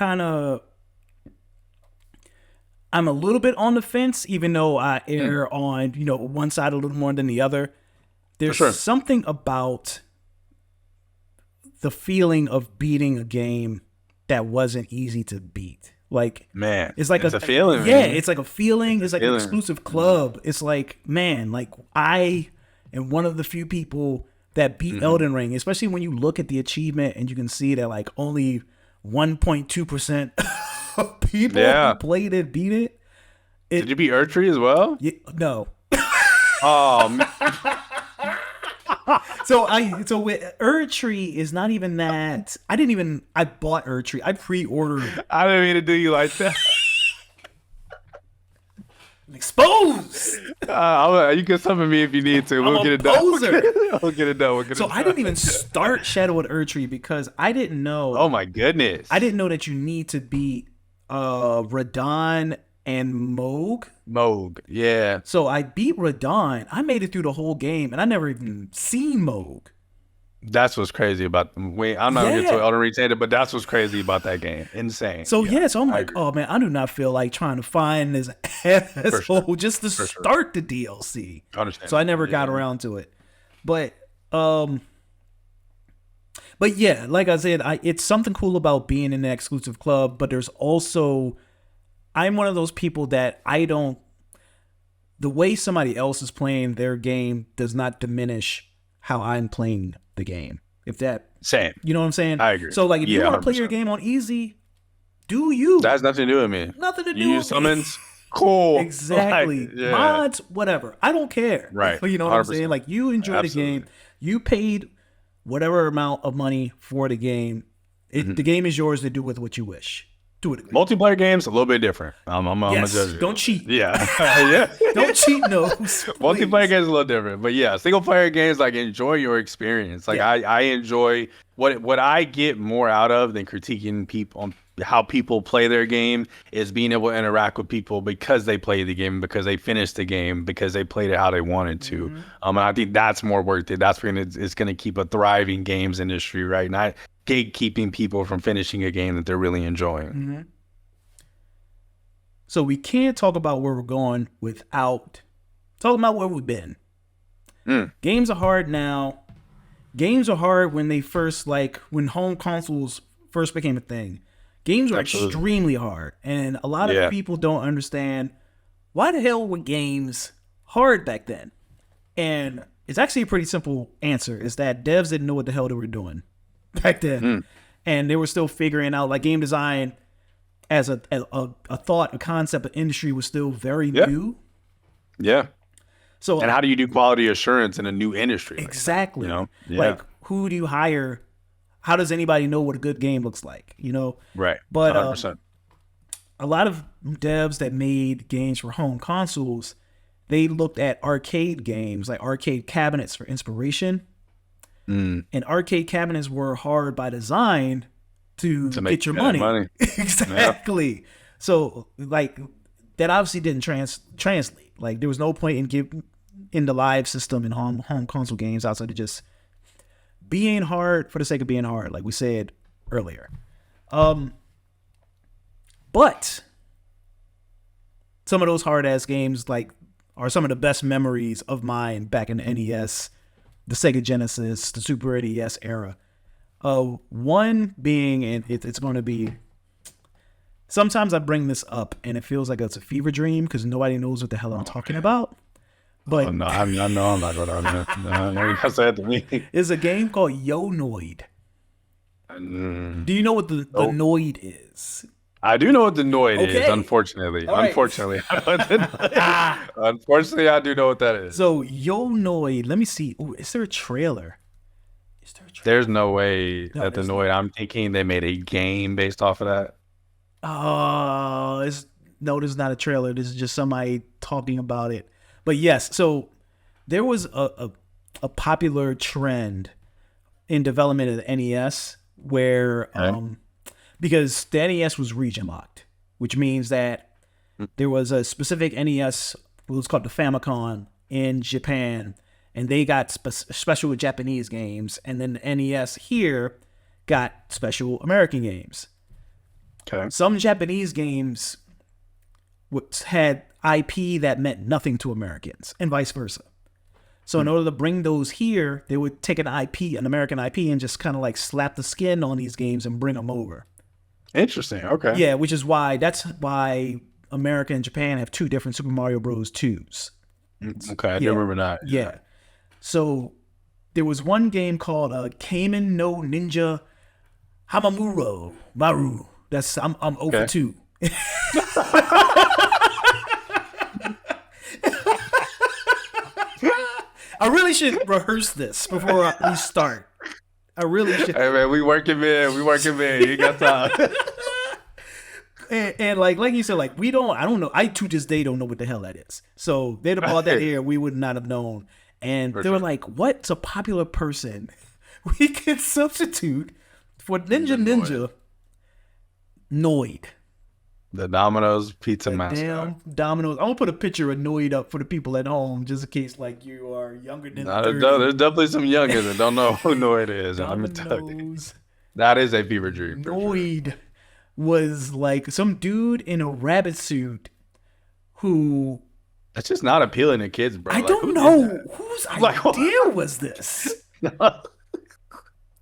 a little bit on the fence, even though I err on, one side a little more than the other. There's something about the feeling of beating a game that wasn't easy to beat. Like, man, it's like a feeling. Yeah, man. it's like a feeling. It's like an exclusive club. It's like, man, like I am one of the few people that beat Elden Ring, especially when you look at the achievement and you can see that like only 1.2% of people who played it beat it. Did you beat Erdtree as well? Yeah, no. Oh, man. So with Erdtree is not even that. I bought Erdtree. I pre-ordered. I didn't mean to do you like that. Exposed. You can summon me if you need to. We'll get it done. We'll get it done. So I didn't even start Shadow of Erdtree because I didn't know. Oh my goodness! I didn't know that you need to beat Radon and Moog. Moog, yeah. So I beat Radon. I made it through the whole game, and I never even seen Moog. That's what's crazy about them. I'm not gonna get to Elden Ring standard, but that's what's crazy about that game. Insane. So so I'm like, oh man, I do not feel like trying to find this asshole just to start the DLC. Understand. So I never got around to it. But yeah, like I said, it's something cool about being in the exclusive club, but there's also, I'm one of those people that the way somebody else is playing their game does not diminish how I'm playing the game. If that same, you know what I'm saying? I agree. So like, if you want to play your game on easy, do you? That has nothing to do with me. Nothing to do. You use summons. Cool. Exactly. Like, mods, whatever. I don't care. Right. You know what I'm saying? Like, you enjoy the game. You paid whatever amount of money for the game. The game is yours to do with what you wish. Do it. Multiplayer games a little bit different. I'm a judge. Don't cheat. Yeah. Yeah. Don't cheat. No. Multiplayer games a little different, but yeah, single player games, like, enjoy your experience. Like, I enjoy what I get more out of than critiquing people on how people play their game is being able to interact with people because they play the game, because they finished the game, because they played it how they wanted to. And I think that's more worth it. That's when it's going to keep a thriving games industry, right? Not gatekeeping people from finishing a game that they're really enjoying. So we can't talk about where we're going without talking about where we've been. Games are hard now. games are hard when they first when home consoles first became a thing. Games were extremely hard, and a lot of people don't understand why the hell were games hard back then. And it's actually a pretty simple answer: is that devs didn't know what the hell they were doing back then, and they were still figuring out game design as a thought, a concept, an industry was still very new. Yeah. So, and how do you do quality assurance in a new industry? Exactly. Who do you hire? How does anybody know what a good game looks like? Right. But a lot of devs that made games for home consoles, they looked at arcade games, like arcade cabinets, for inspiration. And arcade cabinets were hard by design to get your money. Exactly. Yeah. So that obviously didn't translate. There was no point in the live system in home console games outside of just being hard for the sake of being hard, like we said earlier. But some of those hard ass games are some of the best memories of mine back in the NES, the Sega Genesis, the Super NES era. One being, and it's going to be, sometimes I bring this up and it feels like it's a fever dream because nobody knows what the hell I'm talking about. But no, I know I'm not going to. No, you can't say it to me. It's a game called Yo-Noid. Do you know what the Noid is? I do know what the Noid is, unfortunately. Right. Unfortunately, I do know what that is. So Yo-Noid, let me see. Ooh, is there a trailer? There's no way that the Noid, I'm thinking they made a game based off of that. Oh, this is not a trailer. This is just somebody talking about it. But yes, so there was a popular trend in development of the NES where, because the NES was region locked, which means that there was a specific NES, what was called the Famicom in Japan, and they got special Japanese games, and then the NES here got special American games. Okay. Some Japanese games had IP that meant nothing to Americans, and vice versa. So in order to bring those here, they would take an American IP, and just kind of slap the skin on these games and bring them over. Interesting. Okay. Yeah, that's why America and Japan have two different Super Mario Bros. 2s. Okay, I do remember that. Yeah. So there was one game called Kamen no Ninja Hamamuro Maru. I'm over 2. I really should rehearse this before we start. I really should. Hey man, we working man. You got time. And like you said, I don't know. I to this day don't know what the hell that is. So they'd have brought that here, we would not have known. And they were like, what's a popular person we can substitute for Ninja Noid? The Domino's pizza mascot. Damn Domino's. I'm gonna put a picture of Noid up for the people at home, just in case you are younger than 30. There's definitely some youngers that don't know who Noid is. Let me tell you, that is a fever dream. Noid was some dude in a rabbit suit who. That's just not appealing to kids, bro. I don't know whose idea was this. There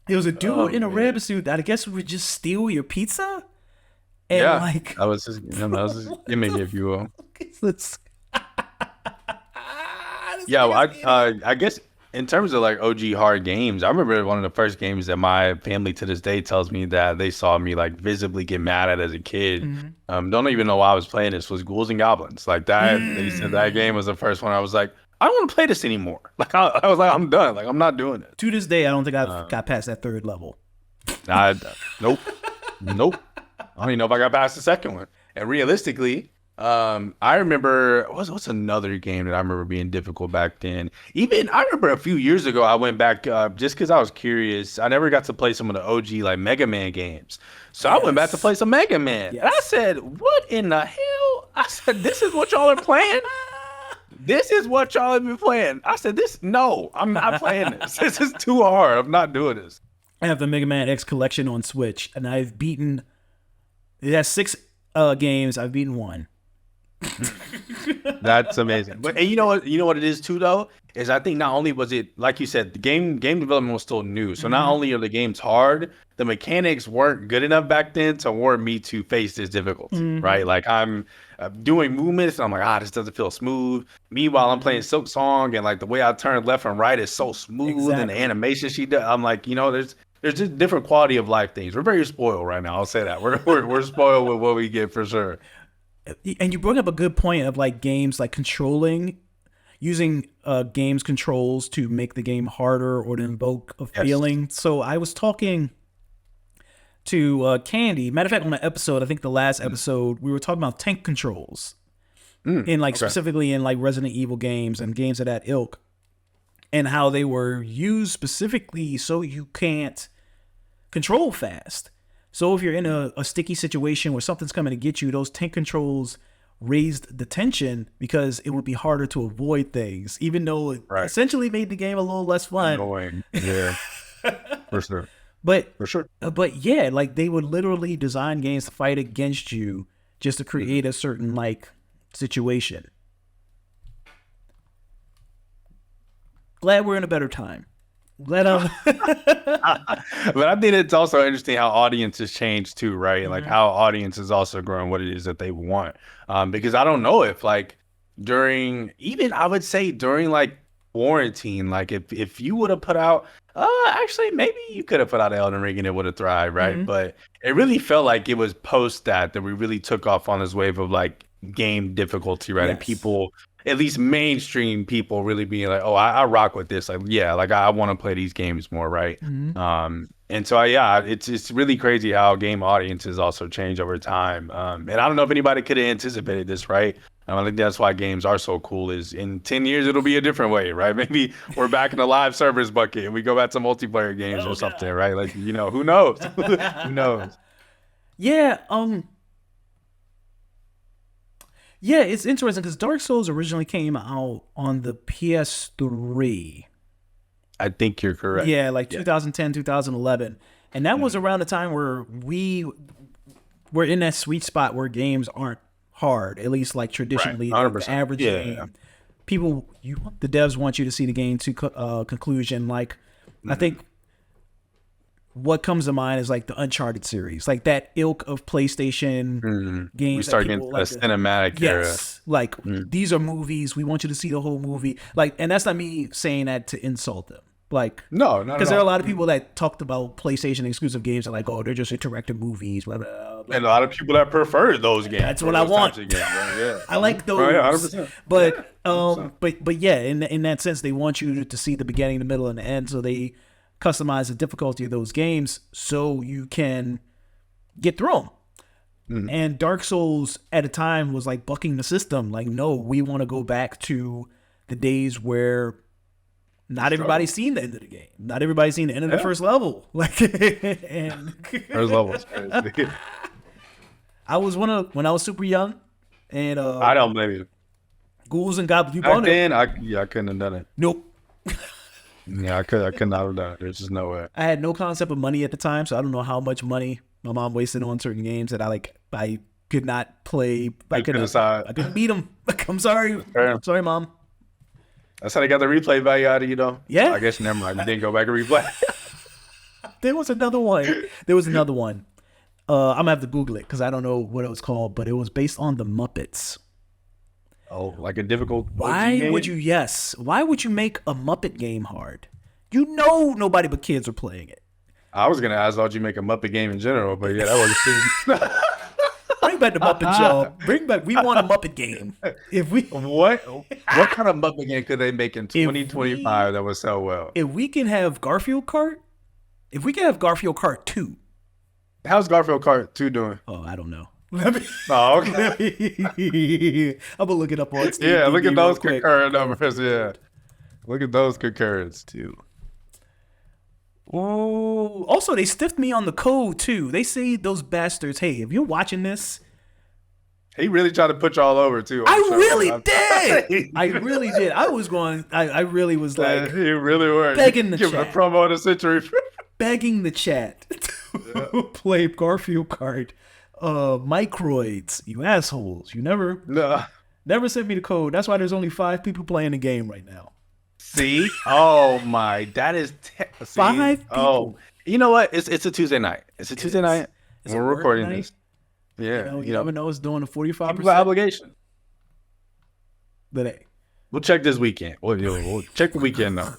was a dude in a rabbit suit that I guess would just steal your pizza. And that was his gimmick, if you will. I guess in terms of OG hard games, I remember one of the first games that my family to this day tells me that they saw me visibly get mad at as a kid. Mm-hmm. Don't even know why I was playing this. Was Ghouls and Goblins that? They said that game was the first one. I was like, I don't want to play this anymore. I was like, I'm done. I'm not doing it. To this day, I don't think I've got past that third level. Nope. I don't even know if I got past the second one. And realistically, I remember what's another game that I remember being difficult back then. Even I remember a few years ago, I went back just because I was curious. I never got to play some of the OG Mega Man games, so I went back to play some Mega Man. Yes. And I said, "What in the hell?" I said, "This is what y'all are playing." This is what y'all have been playing. I said, no, I'm not playing this. This is too hard. I'm not doing this. I have the Mega Man X collection on Switch, and I've beaten. It has 6 games. I've beaten 1. That's amazing. But and you know what it is too though, is I think not only was it, like you said, the game development was still new. So not Mm-hmm. only are the games hard, the mechanics weren't good enough back then to warrant me to face this difficulty, right? Mm-hmm. Like I'm doing movements, and I'm like, this doesn't feel smooth. Meanwhile, I'm playing Silksong, and like the way I turn left and right is so smooth, and the Exactly. animation she does, I'm like, there's just different quality of life things. We're very spoiled right now. I'll say that we're spoiled with what we get for sure. And you bring up a good point of like games like using games controls to make the game harder or to invoke a Yes. feeling. So I was talking to Candy. Matter of fact, on the episode, I think the last episode, we were talking about tank controls in like Okay. specifically in like Resident Evil games and games of that ilk, and how they were used specifically so you can't control fast. So if you're in a sticky situation where something's coming to get you, those tank controls raised the tension because it would be harder to avoid things, even though it Right. essentially made the game a little less fun. Annoying. Yeah. For sure. But For sure. but yeah, like they would literally design games to fight against you just to create a certain like situation. Glad we're in a better time. Glad But I think it's also interesting how audiences change too, right? Like how audiences also growing what it is that they want. Because I don't know if like I would say during like quarantine, like if you would have put out, actually maybe you could have put out Elden Ring and it would have thrived, right? But it really felt like it was post that we really took off on this wave of like game difficulty, right? And Yes. people, at least mainstream people, really being like, oh, I rock with this. Like, yeah, like I want to play these games more, right? And so yeah, it's really crazy how game audiences also change over time. And I don't know if anybody could have anticipated this, right? I think that's why games are so cool. Is in 10 years it'll be a different way, right? Maybe we're back in the live service bucket and we go back to multiplayer games or something, right? Like who knows? Who knows? Yeah, yeah, it's interesting because Dark Souls originally came out on the PS3. I think you're correct. Yeah, like 2010, 2011. And that was around the time where we were in that sweet spot where games aren't hard, at least like traditionally, Right. like the 100%. average Yeah. game. People, the devs want you to see the game to conclusion. Like, I think what comes to mind is like the Uncharted series, like that ilk of PlayStation games. We that start getting people to the cinematic era. Yes, like these are movies. We want you to see the whole movie. Like, and that's not me saying that to insult them. Like, No, not because at there are a all. lot of people that talked about PlayStation exclusive games and like, oh, they're just interactive movies. Blah, blah, blah. And a lot of people that prefer those games. That's or what I those want. types of games, right? Yeah. I like those. Right, 100%. But Yeah, 100%. but yeah, in that sense, they want you to see the beginning, the middle, and the end. So they customize the difficulty of those games so you can get through them. And Dark Souls at a time was like bucking the system. Like, no, we want to go back to the days where not everybody's seen the end of the game. Not everybody's seen the end of the first level. Like, and There's levels. Crazy. I was when I was super young, and I don't blame you. Ghouls and Goblins. You Back bought it? then, I couldn't have done it. Nope. Yeah, I could not have done it. There's just no way. I had no concept of money at the time, so I don't know how much money my mom wasted on certain games that I could not play. I couldn't decide. couldn't beat them. I'm sorry. Fair. Sorry, mom. That's how they got the replay value out of you, though. Yeah. I guess never mind. You didn't go back and replay. There was another one. I'm gonna have to Google it because I don't know what it was called, but it was based on the Muppets. Oh, like a difficult. Why would you? Yes. Why would you make a Muppet game hard? You know nobody but kids are playing it. I was gonna ask, thought you make a Muppet game in general, but yeah, that was. Bring back the Muppet Show. Bring back. We want a Muppet game. If we What kind of Muppet game could they make in 2025 that would sell well? if we can have Garfield Kart, if we can have Garfield Kart 2. How's Garfield Kart 2 doing? Oh, I don't know. Oh, okay. I'm gonna look it up on Steam. Yeah, look at real those quick. concurrent numbers. Yeah, look at those concurrents too. Oh, also they stiffed me on the code too. They say those bastards. Hey, if you're watching this, He really tried to put y'all over too. I really did. I really did. I was going. I really was like He really were begging the giving a chat. promo of the century. begging the chat to play Garfield Kart. Microids, you assholes. You No, never sent me the code. That's why there's only 5 people playing the game right now. See? Oh my, that is see? 5 Oh, people. you know what? It's a Tuesday night. It's a It Tuesday is. night. It's a We're work recording night. this. Yeah, You never know. It's doing a people got 45% obligation. today. We'll check this weekend. We'll check the weekend though.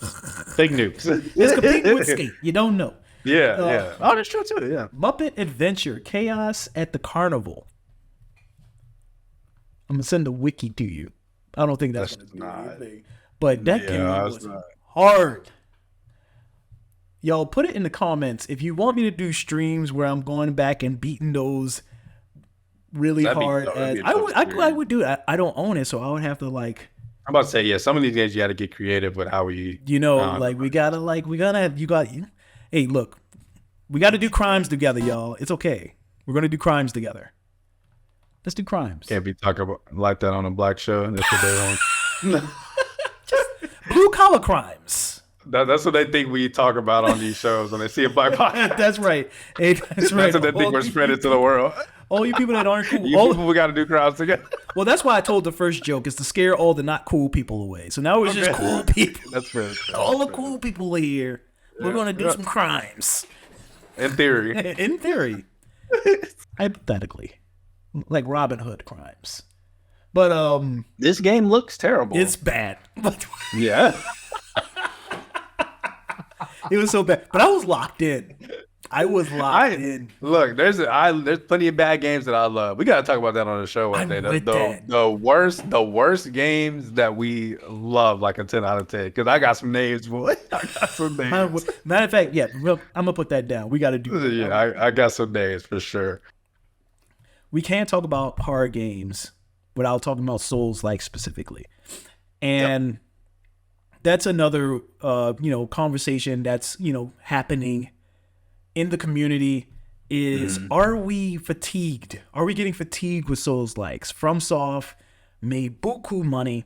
Fake news. It's competing with skate. You don't know. Yeah. Oh, that's true too. Yeah. Muppet Adventure Chaos at the Carnival. I'm gonna send a wiki to you. I don't think that's gonna do anything. But that game was hard. Y'all put it in the comments if you want me to do streams where I'm going back and beating those really hard. I would do it. I don't own it, so I would have to like. I'm about to say, yeah, some of these games you got to get creative with how we. You gotta. Hey, look, we got to do crimes together, y'all. It's okay. We're gonna do crimes together. Let's do crimes. Can't be talking about like that on a black show. That's what they want. Just blue collar crimes. That's what they think we talk about on these shows when they see a black podcast. That's right. Hey, that's right. That's what they think we're spreading to the world. All you people that aren't cool. People we got to do crimes together. Well, that's why I told the first joke is to scare all the not cool people away. So now it's just cool people. That's fair. All the cool people are here. We're going to do some crimes. In theory. In theory. Hypothetically. Like Robin Hood crimes. But this game looks terrible. It's bad. Yeah. It was so bad. But I was locked in. I was locked in. Look, there's plenty of bad games that I love. We gotta talk about that on the show one day. The worst games that we love, like a 10 out of 10. Because I got some names, boy. I got some names. Matter of fact, yeah, I'm gonna put that down. We gotta do that. Yeah, I got some names for sure. We can't talk about hard games without talking about Souls-like specifically. And that's another conversation that's, happening in the community is are we fatigued? Are we getting fatigued with Souls-likes? FromSoft made buku money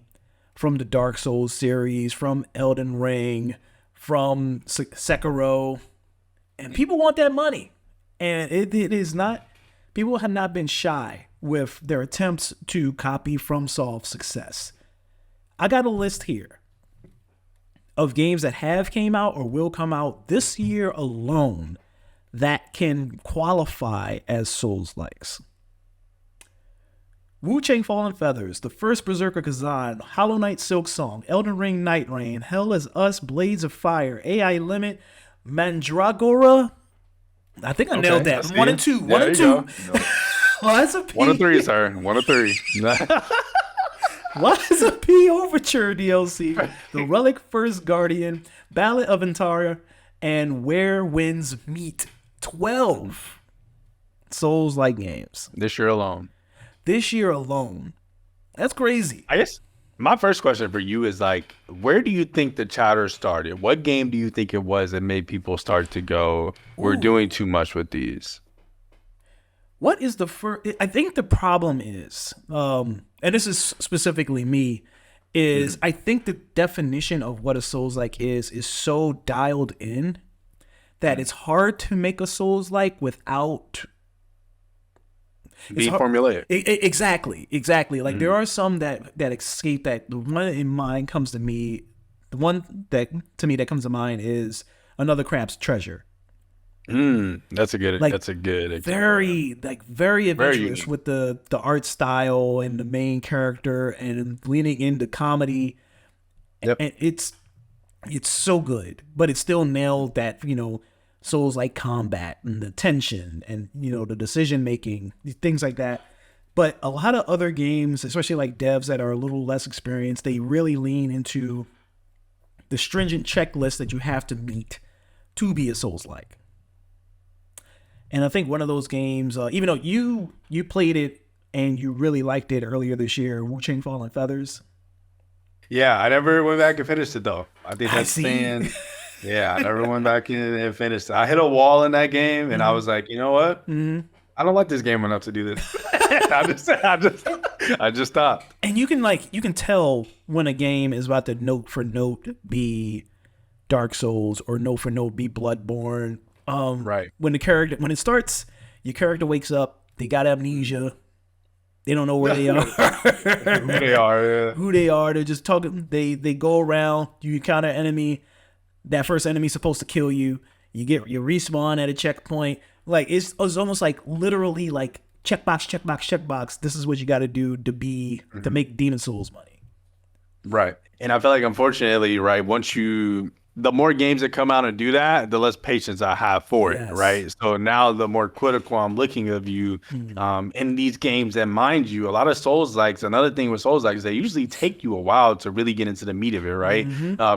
from the Dark Souls series, from Elden Ring, from Sekiro, and people want that money. And it is not, people have not been shy with their attempts to copy FromSoft's success. I got a list here of games that have came out or will come out this year alone that can qualify as Souls-likes. Wu-Chang Fallen Feathers, The First Berserker Kazan, Hollow Knight Silksong, Elden Ring Night Rain, Hell is Us, Blades of Fire, AI Limit, Mandragora. I think I nailed that. 1 and 2. 1 and 2. Lies of P. 1 and 3, sir. 1 and 3. Lies of P Overture DLC, The Relic First Guardian, Ballad of Antara, and Where Winds Meet. 12 Souls-like games. This year alone. That's crazy. I guess my first question for you is like, where do you think the chatter started? What game do you think it was that made people start to go, we're doing too much with these? What is the first? I think the problem is, and this is specifically me, is I think the definition of what a Souls-like is so dialed in that it's hard to make a Souls-like without being formulaic. Exactly. Like there are some that escape that. The one in mind comes to me. The one that comes to mind is Another Craft's Treasure. That's a good example. Very adventurous with the art style and the main character and leaning into comedy. Yep. And it's so good, but it still nailed that, Souls-like combat and the tension and, the decision making, things like that. But a lot of other games, especially like devs that are a little less experienced, they really lean into the stringent checklist that you have to meet to be a Souls-like. And I think one of those games, even though you played it and you really liked it earlier this year, Wu-Chang Fallen Feathers. Yeah, I never went back and finished it though. I think that's saying, yeah, I never went back in and finished it. I hit a wall in that game, and I was like, you know what? I don't like this game enough to do this. I just stopped. And you can tell when a game is about to note for note be Dark Souls or note for note be Bloodborne. Right. When it starts, your character wakes up, they got amnesia, They don't know where they are. Who they are. Yeah. Who they are. They're just talking. They go around. You encounter an enemy. That first enemy's supposed to kill you. You respawn at a checkpoint. Like it's almost like literally like checkbox. This is what you got to do to make Demon Souls money. Right. And I feel like, unfortunately, right, the more games that come out and do that, the less patience I have for it, right? So now the more critical I'm looking of you in these games. And mind you, a lot of Souls-likes, another thing with Souls-likes, they usually take you a while to really get into the meat of it, right?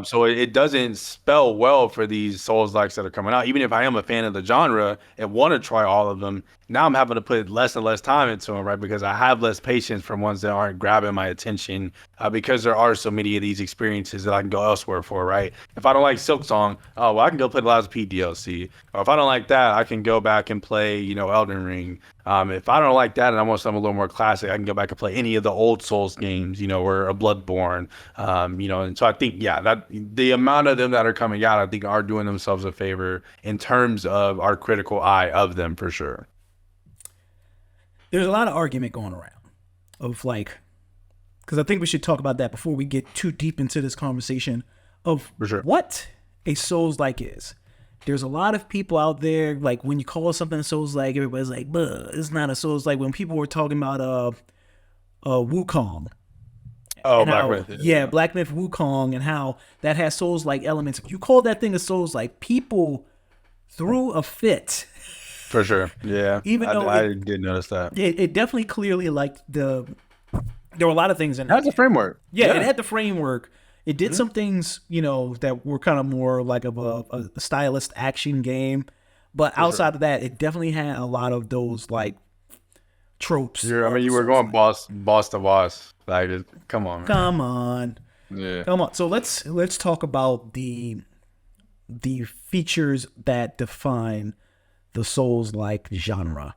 So it doesn't spell well for these Souls-likes that are coming out. Even if I am a fan of the genre and want to try all of them, now I'm having to put less and less time into them, right? Because I have less patience from ones that aren't grabbing my attention because there are so many of these experiences that I can go elsewhere for, right? If I don't like Silksong, oh, well, I can go play the Last P DLC. Or if I don't like that, I can go back and play, Elden Ring. If I don't like that and I want something a little more classic, I can go back and play any of the old Souls games, or a Bloodborne, And so I think, that the amount of them that are coming out, I think are doing themselves a favor in terms of our critical eye of them for sure. There's a lot of argument going around of like, because I think we should talk about that before we get too deep into this conversation of what a Souls-like is. There's a lot of people out there, like when you call something a Souls-like, everybody's like, it's not a Souls-like. When people were talking about Wukong. Oh, Black Myth. Yeah, Black Myth Wukong, and how that has Souls-like elements. If you call that thing a Souls-like, people threw a fit. For sure, yeah. Even though I did notice that. It definitely clearly there were a lot of things in it. It has a framework. Yeah, it had the framework. It did some things, that were kind of more like of a stylist action game. But outside of that, it definitely had a lot of those like tropes. I mean, you were going boss to boss. Like, come on, man. Come on. Yeah. Come on. So let's talk about the features that define the Souls-like genre.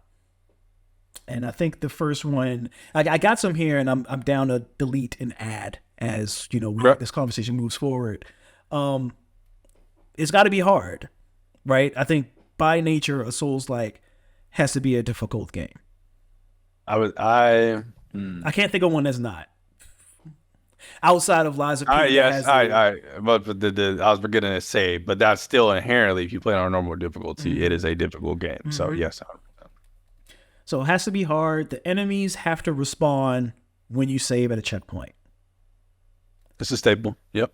And I think the first one, I got some here, and I'm down to delete and add as this conversation moves forward. It's got to be hard, right? I think by nature, a Souls-like has to be a difficult game. I can't think of one that's not. Outside of Lies of P. Yes, but I was beginning to say, but that's still inherently, if you play it on normal difficulty, it is a difficult game. So yes. So it has to be hard. The enemies have to respawn when you save at a checkpoint. This is stable. Yep.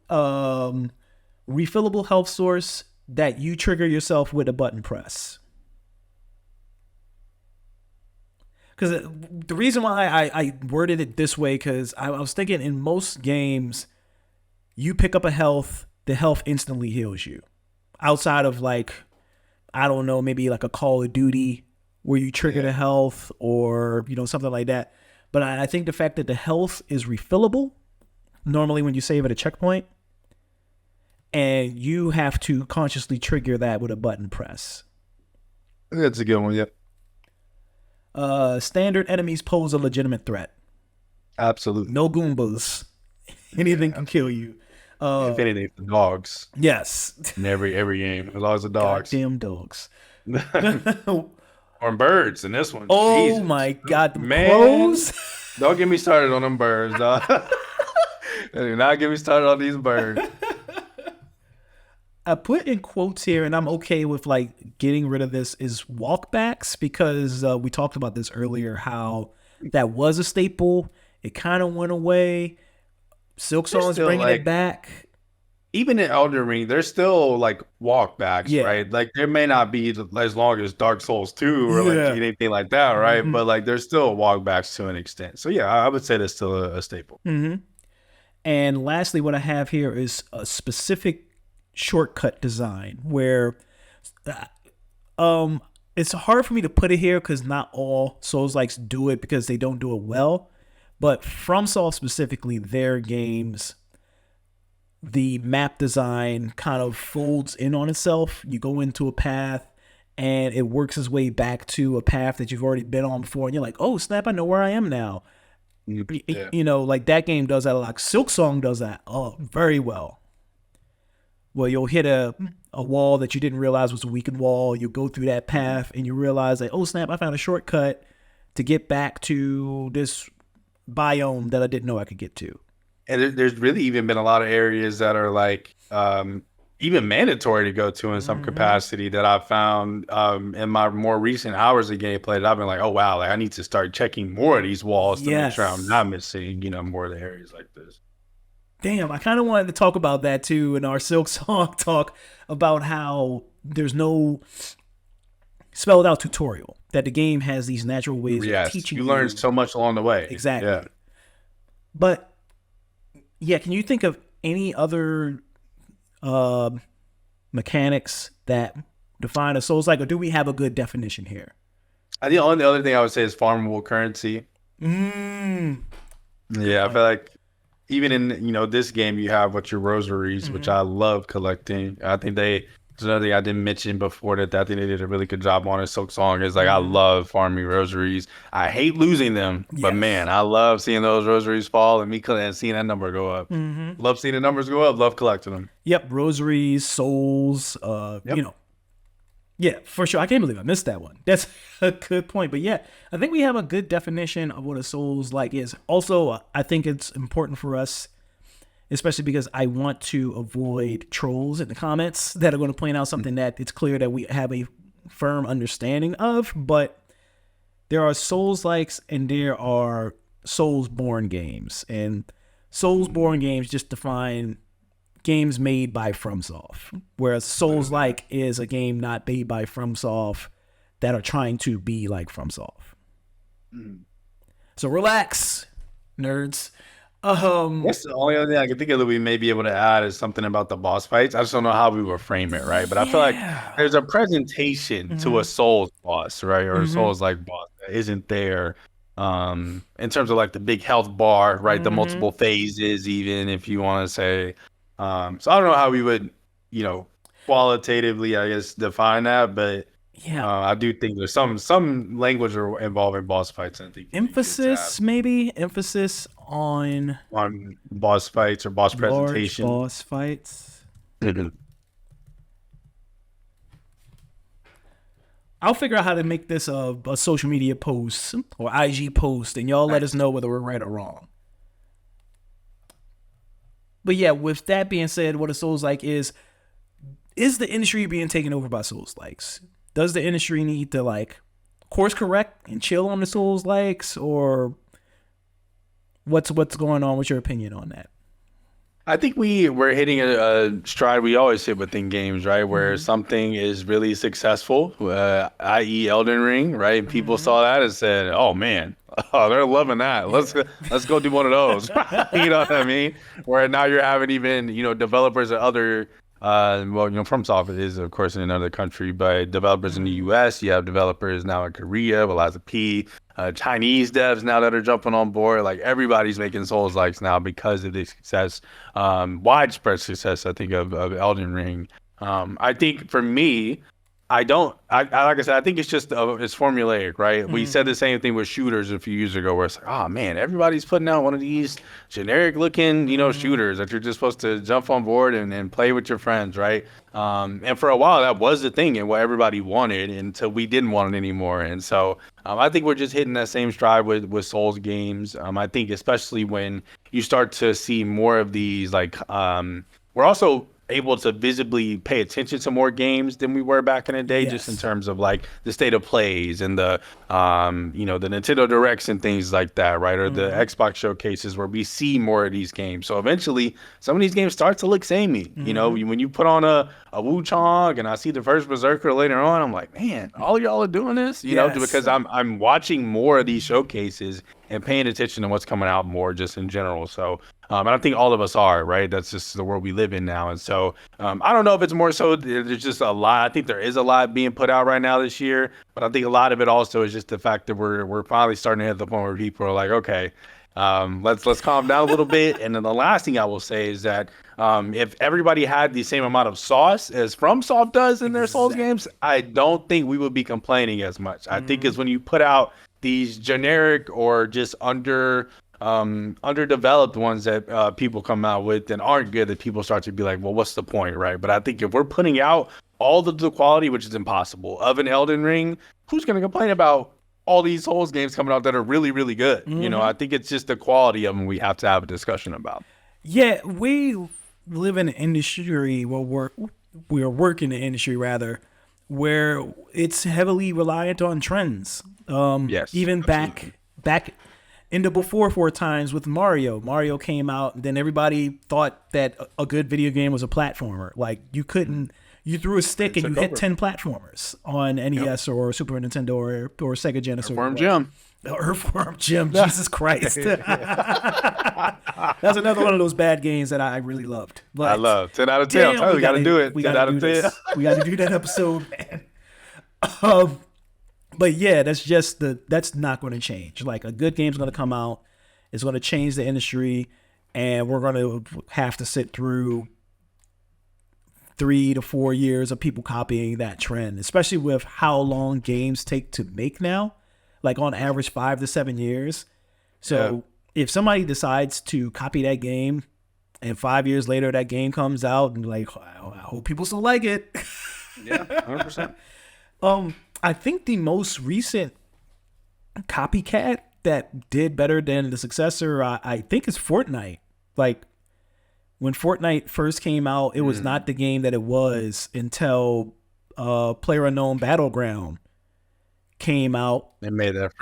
Refillable health source that you trigger yourself with a button press. Because the reason why I worded it this way, because I was thinking in most games, you pick up the health instantly heals you. Outside of like, I don't know, maybe like a Call of Duty where you trigger the health or, something like that. But I think the fact that the health is refillable, normally when you save at a checkpoint, and you have to consciously trigger that with a button press. That's a good one, yep. Standard enemies pose a legitimate threat. Absolutely. No Goombas. Anything can kill you. If anything, the dogs. Yes. In every game, as long as the dogs. Goddamn dogs. Or birds in this one. Oh Jesus. my God, the man! crows. Don't get me started on them birds, dog. Do not get me started on these birds. I put in quotes here, and I'm okay with like getting rid of this, is walkbacks, because we talked about this earlier, how that was a staple. It kind of went away. Silksong is bringing it back. Even in Elden Ring, there's still like walkbacks, right? Like there may not be as long as Dark Souls 2 or like anything like that, right? But like there's still walkbacks to an extent. So yeah, I would say that's still a staple. And lastly, what I have here is a specific shortcut design where it's hard for me to put it here because not all Souls-likes do it because they don't do it well. But FromSoft specifically, their games, the map design kind of folds in on itself. You go into a path and it works its way back to a path that you've already been on before. And you're like, oh, snap, I know where I am now. Yeah. Like that game does that a lot. Silksong does that very well. Well, you'll hit a wall that you didn't realize was a weakened wall. You go through that path and you realize that, oh, snap, I found a shortcut to get back to this biome that I didn't know I could get to. And there's really even been a lot of areas that are like even mandatory to go to in some capacity that I've found in my more recent hours of gameplay that I've been like, oh wow, like I need to start checking more of these walls to make sure I'm not missing, more of the areas like this. Damn, I kind of wanted to talk about that too in our Silksong talk about how there's no spelled out tutorial, that the game has these natural ways of teaching you. You learn so much along the way. Exactly. Yeah. But yeah, can you think of any other mechanics that define a Souls-like, or do we have a good definition here? I think the only other thing I would say is farmable currency. Yeah, I feel like even in this game you have your rosaries, which I love collecting. I think there's another thing I didn't mention before that I think they did a really good job on in Silksong is like I love farming rosaries. I hate losing them, but man, I love seeing those rosaries fall and seeing that number go up. Love seeing the numbers go up. Love collecting them. Yep, rosaries, souls. Yeah, for sure. I can't believe I missed that one. That's a good point. But yeah, I think we have a good definition of what a Souls-like is. Also, I think it's important for us, especially because I want to avoid trolls in the comments that are going to point out something that it's clear that we have a firm understanding of. But there are Souls-likes and there are Soulsborne games. And Soulsborne games just define games made by FromSoft, whereas Souls-like is a game not made by FromSoft that are trying to be like FromSoft. So relax, nerds. That's the only other thing I can think of that we may be able to add is something about the boss fights. I just don't know how we would frame it, right? But I feel like there's a presentation to a Souls boss, right? Or a Souls-like boss that isn't there. In terms of like the big health bar, right? The multiple phases, even if you want to say. So I don't know how we would, qualitatively, I guess, define that, but I do think there's some language involving boss fights. I think emphasis on boss fights or boss presentation. Boss fights. I'll figure out how to make this a social media post or IG post, and y'all let us know whether we're right or wrong. But yeah, with that being said, what a Souls-like is the industry being taken over by Souls-likes? Does the industry need to course correct and chill on the Souls-likes, or what's going on? What's your opinion on that? I think we're hitting a stride we always hit within games, right? Where something is really successful, i.e. Elden Ring, right? And people saw that and said, oh man, they're loving that. Let's go do one of those. You know what I mean? Where now you're having even, developers of other, FromSoft is of course in another country, but developers in the US, you have developers now in Korea, with Liza P, Chinese devs now that are jumping on board. Like everybody's making Souls-likes now because of the success, widespread success, I think, of Elden Ring. I think for me, like I said, I think it's just it's formulaic, right? We said the same thing with shooters a few years ago, where it's like, oh man, everybody's putting out one of these generic looking, shooters that you're just supposed to jump on board and play with your friends, right? And for a while that was the thing and what everybody wanted until we didn't want it anymore. And so I think we're just hitting that same stride with Souls games. I think especially when you start to see more of these, we're also able to visibly pay attention to more games than we were back in the day, just in terms of the state of plays and the the Nintendo Directs and things like that, right? Or the Xbox showcases where we see more of these games. So eventually some of these games start to look samey. When you put on a Wu Chong and I see the first Berserker later on, I'm like, man, all of y'all are doing this, because I'm watching more of these showcases and paying attention to what's coming out more just in general. So and I think all of us are, right? That's just the world we live in now. And so I don't know if it's more so there's just a lot. I think there is a lot being put out right now this year, but I think a lot of it also is just the fact that we're finally starting to hit the point where people are like, okay, let's calm down a little bit. And then the last thing I will say is that if everybody had the same amount of sauce as FromSoft does in their Souls games, I don't think we would be complaining as much. I think it's when you put out these generic or just underdeveloped ones that people come out with and aren't good, that people start to be like, well, what's the point, right? But I think if we're putting out all the quality, which is impossible, of an Elden Ring, who's going to complain about all these Souls games coming out that are really, really good. You know, I think it's just the quality of them we have to have a discussion about. Yeah, we live in an industry, we're working in an industry rather, where it's heavily reliant on trends. Yes, Even absolutely. back in the before times with Mario. Mario came out, and then everybody thought that a good video game was a platformer. Like you threw a stick and you took hit over. 10 platformers on NES or Super Nintendo or Sega Genesis. Earthworm Jim. Earthworm Jim, Jesus Christ. That's another one of those bad games that I really loved. But I love 10 out of 10. I'm damn, telling you, we got to do it. We 10 got out to of do 10. this. We got to do that episode, man. Um, but yeah, that's not going to change. Like a good game's going to come out, it's going to change the industry, and we're going to have to sit through 3 to 4 years of people copying that trend, especially with how long games take to make now, like on average 5 to 7 years. So if somebody decides to copy that game and 5 years later that game comes out and like, I hope people still like it. Yeah, 100%. I think the most recent copycat that did better than the successor, I think is Fortnite. Like when Fortnite first came out, it was not the game that it was until PlayerUnknown Battleground came out. They made that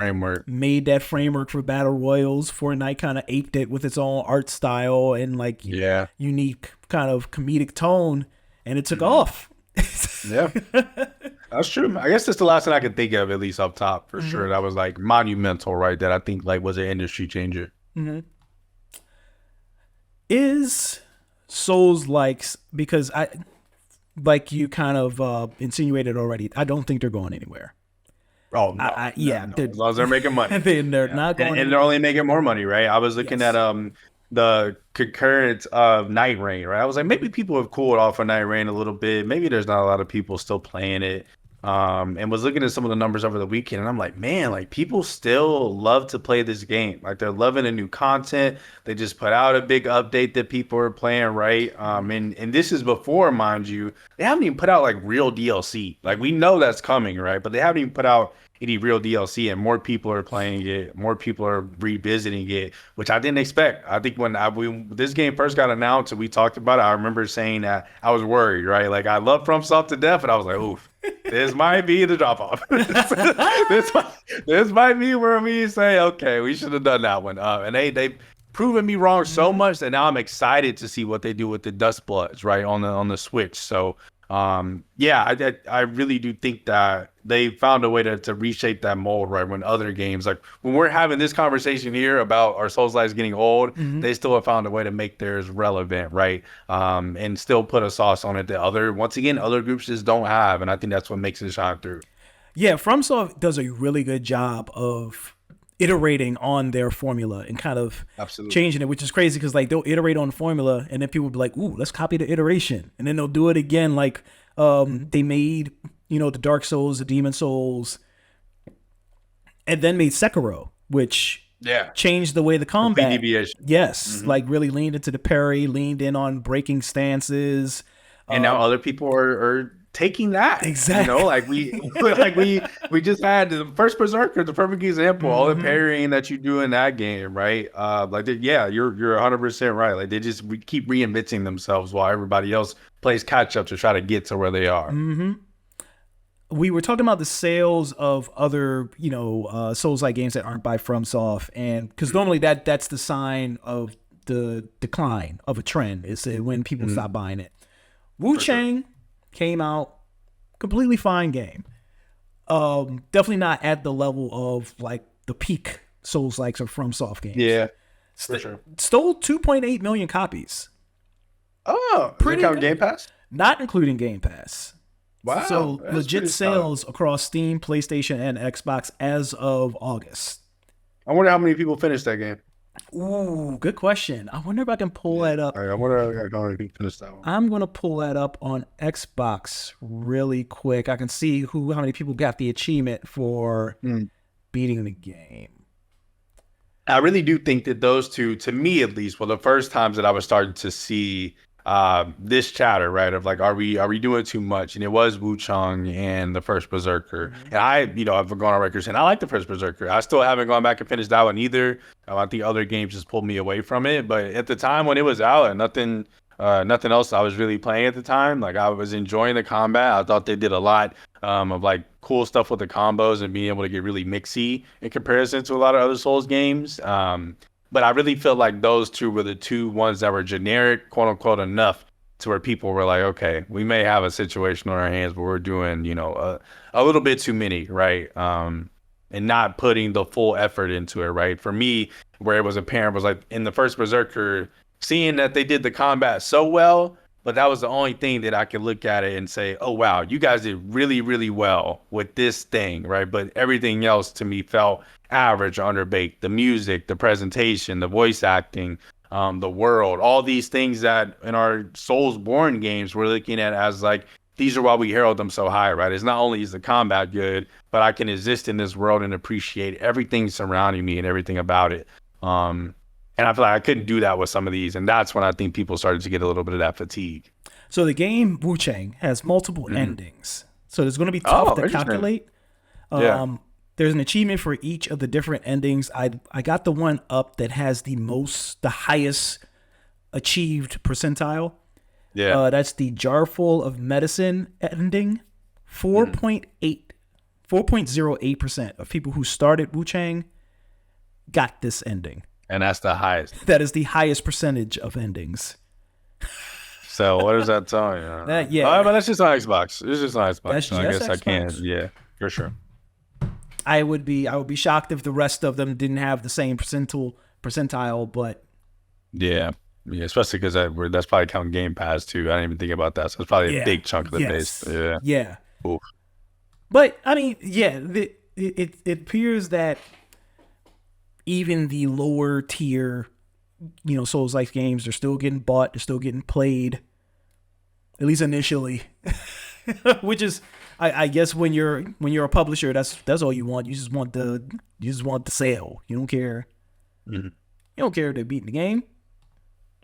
framework. For battle royals. Fortnite kind of aped it with its own art style and like unique kind of comedic tone, and it took off. Yeah, that's true. I guess that's the last thing I can think of, at least up top for sure. That was like monumental, right? That I think like was an industry changer. Is Souls likes, because I like you kind of insinuated already, I don't think they're going anywhere. Oh no, yeah, no. As long as they're making money, they're not going, and they're only making more money, right? I was looking at the concurrence of Night Rain, right? I was like, maybe people have cooled off of Night Rain a little bit. Maybe there's not a lot of people still playing it. And was looking at some of the numbers over the weekend, and I'm like, man, like people still love to play this game. Like they're loving the new content. They just put out a big update that people are playing, right? And this is before, mind you, they haven't even put out like real DLC. Like we know that's coming, right? But they haven't even put out any real DLC, and more people are playing it. More people are revisiting it, which I didn't expect. I think when this game first got announced and we talked about it, I remember saying that I was worried, right? Like I love FromSoft to death, but I was like, oof. This might be the drop off. this might be where we say, okay, we should have done that one. And they proven me wrong so much that now I'm excited to see what they do with the Dust Bloods, right, on the Switch. So I really do think that they found a way to reshape that mold, right? When other games, like when we're having this conversation here about our Souls lives getting old, they still have found a way to make theirs relevant, right? And still put a sauce on it that other groups just don't have, and I think that's what makes it shine through. Yeah, FromSoft does a really good job of iterating on their formula and kind of changing it, which is crazy because like they'll iterate on the formula and then people will be like, ooh, let's copy the iteration, and then they'll do it again. Like they made the Dark Souls, the Demon Souls, and then made Sekiro, which changed the way the combat. Deviation. Yes, like really leaned into the parry, leaned in on breaking stances, and now other people are taking that. Exactly. Like we just had the first Berserker, the perfect example. All the parrying that you do in that game, right? You're 100% right. Like they just keep reinventing themselves while everybody else plays catch up to try to get to where they are. We were talking about the sales of other, Souls-like games that aren't by FromSoft, and because normally that's the sign of the decline of a trend is when people stop buying it. Wu-Chang came out, completely fine game. Definitely not at the level of like the peak Souls-likes or FromSoft games. Yeah, for sure. Stole 2.8 million copies. Oh, pretty good. Game Pass? Not including Game Pass. Wow. So legit sales across Steam, PlayStation, and Xbox as of August. I wonder how many people finished that game. Ooh, good question. I wonder if I can pull that up. I wonder how many people finished that one. I'm gonna pull that up on Xbox really quick. I can see how many people got the achievement for beating the game. I really do think that those two, to me at least, were the first times that I was starting to see this chatter, right? Of like, are we doing too much? And it was Wu Chang and the first Berserker. Mm-hmm. And I've gone on record saying I like the first Berserker. I still haven't gone back and finished that one either. I think other games just pulled me away from it. But at the time when it was out, and nothing else I was really playing at the time. Like I was enjoying the combat. I thought they did a lot of like cool stuff with the combos and being able to get really mixy in comparison to a lot of other Souls games. But I really feel like those two were the two ones that were generic, quote unquote, enough to where people were like, okay, we may have a situation on our hands where we're doing, a little bit too many, right? And not putting the full effort into it, right? For me, where it was apparent was like in the first Berserker, seeing that they did the combat so well, but that was the only thing that I could look at it and say, oh, wow, you guys did really, really well with this thing, right? But everything else to me felt average, underbaked. The music, the presentation, the voice acting, the world, all these things that in our Soulsborne games we're looking at as like, these are why we herald them so high, right? It's not only is the combat good, but I can exist in this world and appreciate everything surrounding me and everything about it. And I feel like I couldn't do that with some of these. And that's when I think people started to get a little bit of that fatigue. So the game Wu Chang has multiple endings. So it's going to be tough to calculate. Yeah. There's an achievement for each of the different endings. I got the one up that has the highest achieved percentile. Yeah. That's the Jarful of Medicine ending. 4.08% of people who started Wu Chang got this ending. And that's the highest. That is the highest percentage of endings. So what does that tell you? Yeah. But that's just on Xbox. It's just on Xbox. That's so I just guess Xbox. I can. Yeah, for sure. I would be shocked if the rest of them didn't have the same percentile, but Yeah, especially because that's probably counting Game Pass too. I didn't even think about that. So it's probably a big chunk of the base. Yeah. Oof. But I mean, yeah, it appears that even the lower tier, Souls-like games, they're still getting bought, they're still getting played, at least initially. Which is, I guess, when you're a publisher, that's all you want. You just want the sale. You don't care. Mm-hmm. You don't care if they're beating the game.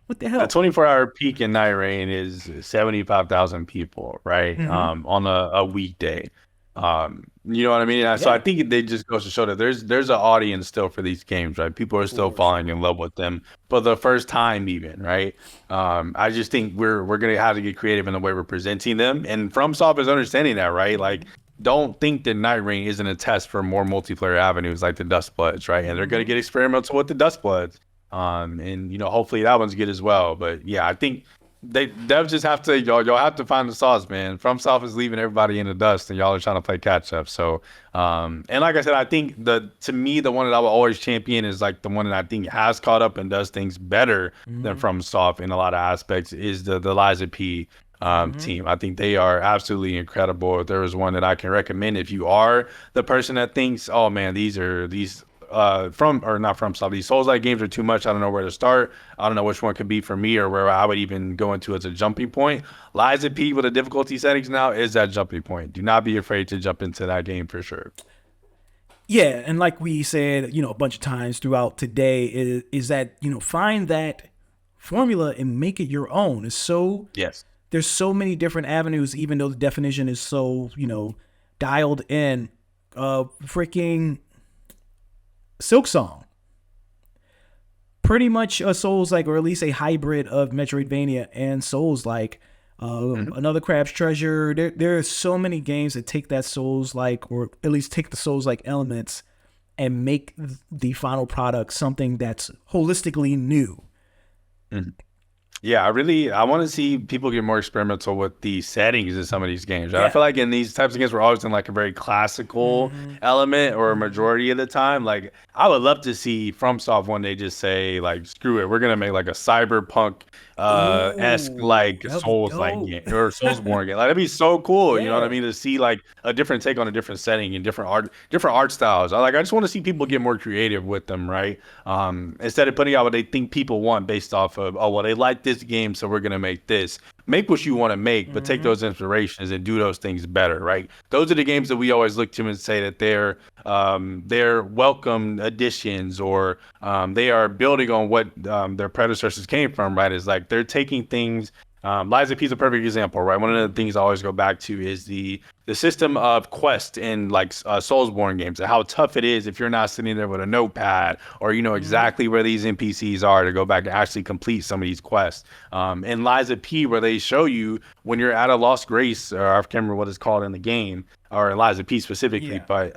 What the hell? The 24-hour peak in Night Rain is 75,000 people, right? Mm-hmm. On a weekday. You know what I mean? So I think they just goes to show that there's an audience still for these games, right? People are still falling in love with them for the first time, even, right? I just think we're gonna have to get creative in the way we're presenting them, and FromSoft is understanding that, right? Like, don't think that Night Rain isn't a test for more multiplayer avenues like the Dustbloods, right? And they're gonna get experimental with the Dustbloods, and hopefully that one's good as well. But yeah, I think devs just have to y'all have to find the sauce, man. FromSoft is leaving everybody in the dust, and y'all are trying to play catch up. So, and like I said, I think to me the one that I will always champion is like the one that I think has caught up and does things better than FromSoft in a lot of aspects is the Liza P team. I think they are absolutely incredible. If there is one that I can recommend, if you are the person that thinks, oh man, these not FromSoft, these Souls-like games are too much, I don't know where to start, I don't know which one could be for me or where I would even go into as a jumping point. Liza P with the difficulty settings now is that jumping point. Do not be afraid to jump into that game for sure. Yeah, and like we said, a bunch of times throughout today, is that, find that formula and make it your own. Yes. There's so many different avenues, even though the definition is so, dialed in. Freaking Silksong, pretty much a Souls-like, or at least a hybrid of Metroidvania and Souls-like. Another Crab's Treasure. There are so many games that take that Souls-like, or at least take the Souls-like elements and make the final product something that's holistically new. Mm-hmm. Yeah, I want to see people get more experimental with the settings in some of these games. Right? Yeah. I feel like in these types of games, we're always in like a very classical element or a majority of the time. Like, I would love to see FromSoft one day just say, like, screw it, we're going to make like a cyberpunk esque like Souls like game or Soulsborne game. Like, that'd be so cool. You know what I mean? To see like a different take on a different setting and different art styles. I just want to see people get more creative with them, right? Instead of putting out what they think people want based off of, oh, well, they like this game, so we're gonna make this. Make what you want to make, but take those inspirations and do those things better, right? Those are the games that we always look to and say that they're welcome additions, or they are building on what their predecessors came from, right? Is like they're taking things Lies of P is a perfect example, right? One of the things I always go back to is the system of quest in like Soulsborne games, and how tough it is if you're not sitting there with a notepad or you know exactly where these NPCs are to go back to actually complete some of these quests. In Lies of P, where they show you when you're at a lost grace, or I can't remember what it's called in the game, or in Lies of P specifically, but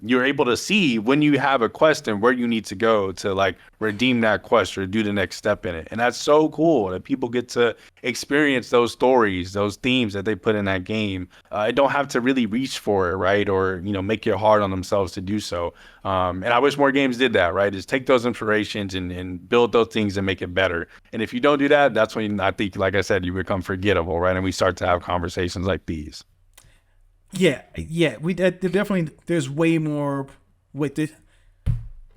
you're able to see when you have a quest and where you need to go to like redeem that quest or do the next step in it. And that's so cool that people get to experience those stories, those themes that they put in that game. It don't have to really reach for it, right? Or, you know, make it hard on themselves to do so. And I wish more games did that, right? Is take those inspirations and build those things and make it better. And if you don't do that, that's when I think, like I said, you become forgettable, right? And we start to have conversations like these. Yeah. We definitely, there's way more with it.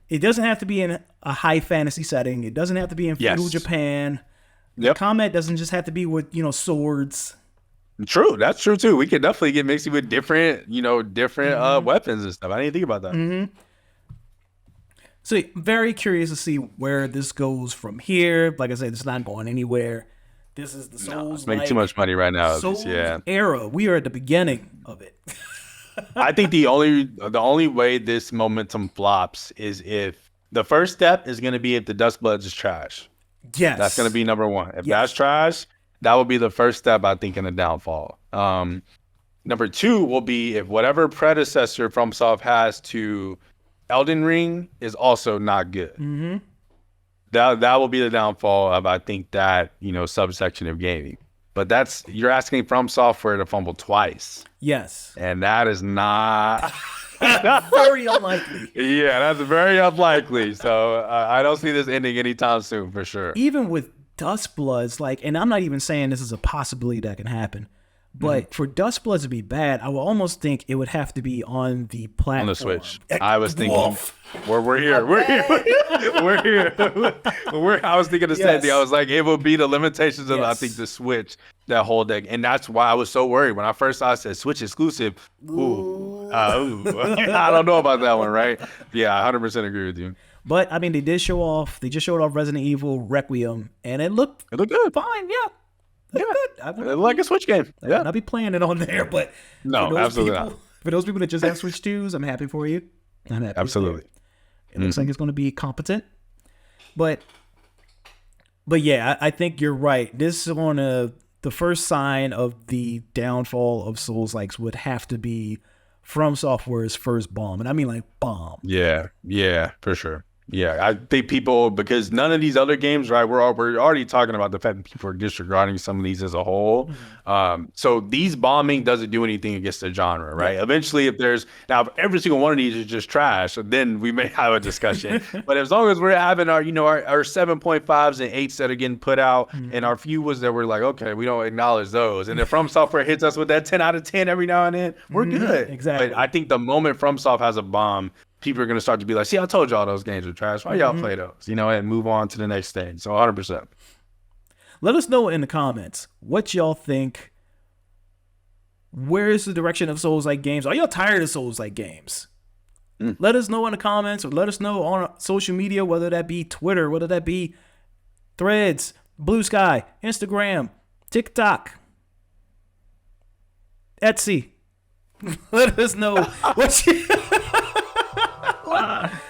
It doesn't have to be in a high fantasy setting. It doesn't have to be in feudal Japan. The combat doesn't just have to be with, you know, swords. True, that's true too. We could definitely get mixed with different, you know, weapons and stuff. I didn't think about that. So very curious to see where this goes from here. Like I said, it's not going anywhere. This is the Souls. Make too much money right now. Souls era. We are at the beginning of it. I think the only way this momentum flops is if the first step is going to be if the Dust Bloods is trash. Yes, that's going to be number one. If that's trash, that will be the first step, I think, in the downfall. Number two will be if whatever predecessor FromSoft has to Elden Ring is also not good. That will be the downfall of, I think, that, you know, subsection of gaming. But you're asking From Software to fumble twice. Yes. And that is not very unlikely. Yeah, that's very unlikely. So I don't see this ending anytime soon, for sure. Even with Dust Bloods, like, and I'm not even saying this is a possibility that can happen, but for Dust Bloods to be bad, I would almost think it would have to be on the platform. On the Switch. I was thinking, we're here. I was thinking the same thing. I was like, it will be the limitations of, I think, the Switch that whole deck. And that's why I was so worried. When I first saw it said Switch exclusive, I don't know about that one, right? Yeah, I 100% agree with you. But, I mean, they just showed off Resident Evil Requiem, and it looked good. Fine, yeah. Good. Like a Switch game. I'll be playing it on there, but no, absolutely not. For those people that just have Switch 2s, I'm happy for you. I'm happy. Absolutely. It looks like it's going to be competent. But yeah, I think you're right. This is the first sign of the downfall of Souls-likes would have to be From Software's first bomb. And I mean like bomb. Yeah, for sure. Yeah, I think people, because none of these other games, right, we're already talking about the fact that people are disregarding some of these as a whole. So these bombing doesn't do anything against the genre, right? Eventually, if every single one of these is just trash, then we may have a discussion. But as long as we're having our 7.5s and 8s that are getting put out, and our few ones that we're like, okay, we don't acknowledge those. And if From Software hits us with that 10 out of 10 every now and then, we're good. Exactly. But I think the moment FromSoft has a bomb, people are going to start to be like, see, I told y'all those games are trash. Why y'all play those? And move on to the next thing. So 100%. Let us know in the comments what y'all think. Where is the direction of Souls-like games? Are y'all tired of Souls-like games? Let us know in the comments, or let us know on social media, whether that be Twitter, whether that be Threads, Blue Sky, Instagram, TikTok, Etsy. Let us know what you...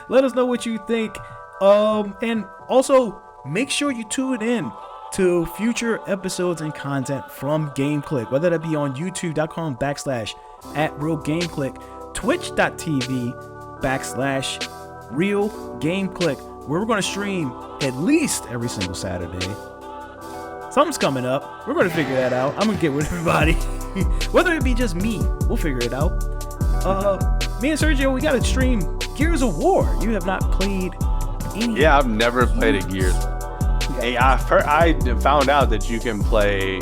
Let us know what you think. And also, make sure you tune in to future episodes and content from GameClick, whether that be on youtube.com/@RealGameClick, twitch.tv/RealGameClick, where we're going to stream at least every single Saturday. Something's coming up. We're going to figure that out. I'm going to get with everybody. Whether it be just me, we'll figure it out. Me and Sergio, we got to stream Gears of War. You have not played any. Yeah, I've never played a Gears. Hey, I found out that you can play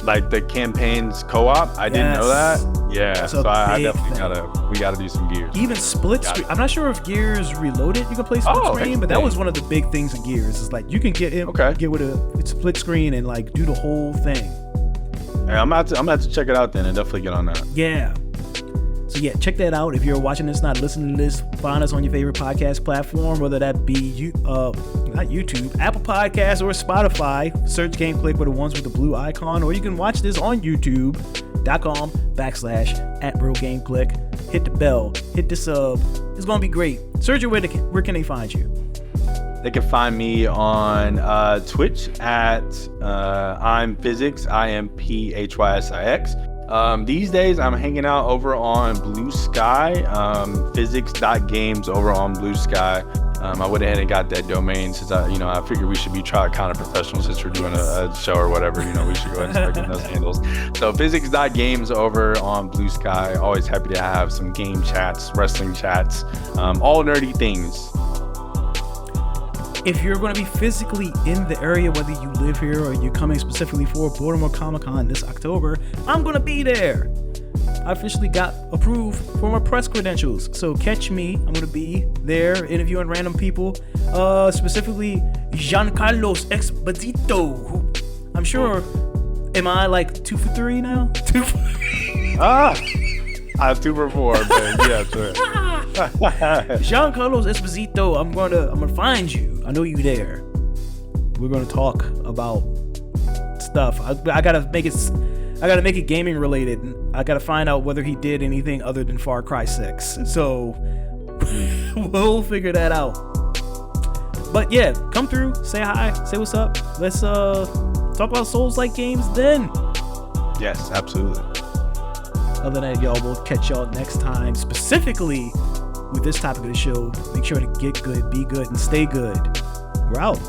like the campaigns co-op. I didn't know that. Yeah, so I definitely we gotta do some Gears. Even split screen. I'm not sure if Gears Reloaded you can play split screen, but that was one of the big things in Gears. Is like you can get with a split screen and like do the whole thing. Hey, I'm about to check it out then and definitely get on that. Yeah. So yeah, check that out. If you're watching this, not listening to this, find us on your favorite podcast platform, whether that be not YouTube, Apple Podcasts, or Spotify. Search Game Click with the ones with the blue icon, or you can watch this on youtube.com/@RealGameClick. Hit the bell, hit the sub. It's gonna be great. Sergio, where can they find you? They can find me on Twitch at I'm Physics, IMPHYSIX. These days I'm hanging out over on Blue Sky, physics.games over on Blue Sky. I went ahead and got that domain since I figured we should be kind of professional since we're doing a show or whatever. We should go ahead and start getting those handles. So physics.games over on Blue Sky. Always happy to have some game chats, wrestling chats, all nerdy things. If you're going to be physically in the area, whether you live here or you're coming specifically for Baltimore Comic-Con this October, I'm going to be there. I officially got approved for my press credentials. So catch me. I'm going to be there interviewing random people, specifically Giancarlo Esposito, who I'm sure, am I like 2 for 3 now? 2 for 3. I'm 2 for 4, but yeah, sure. Giancarlo Esposito, I'm gonna find you. I know you there. We're gonna talk about stuff. I gotta make it gaming related. I gotta find out whether he did anything other than Far Cry 6. So we'll figure that out. But yeah, come through, say hi, say what's up. Let's talk about Souls-like games then. Yes, absolutely. Other than that, y'all, we'll catch y'all next time, specifically with this topic of the show. Make sure to get good, be good, and stay good. We're out.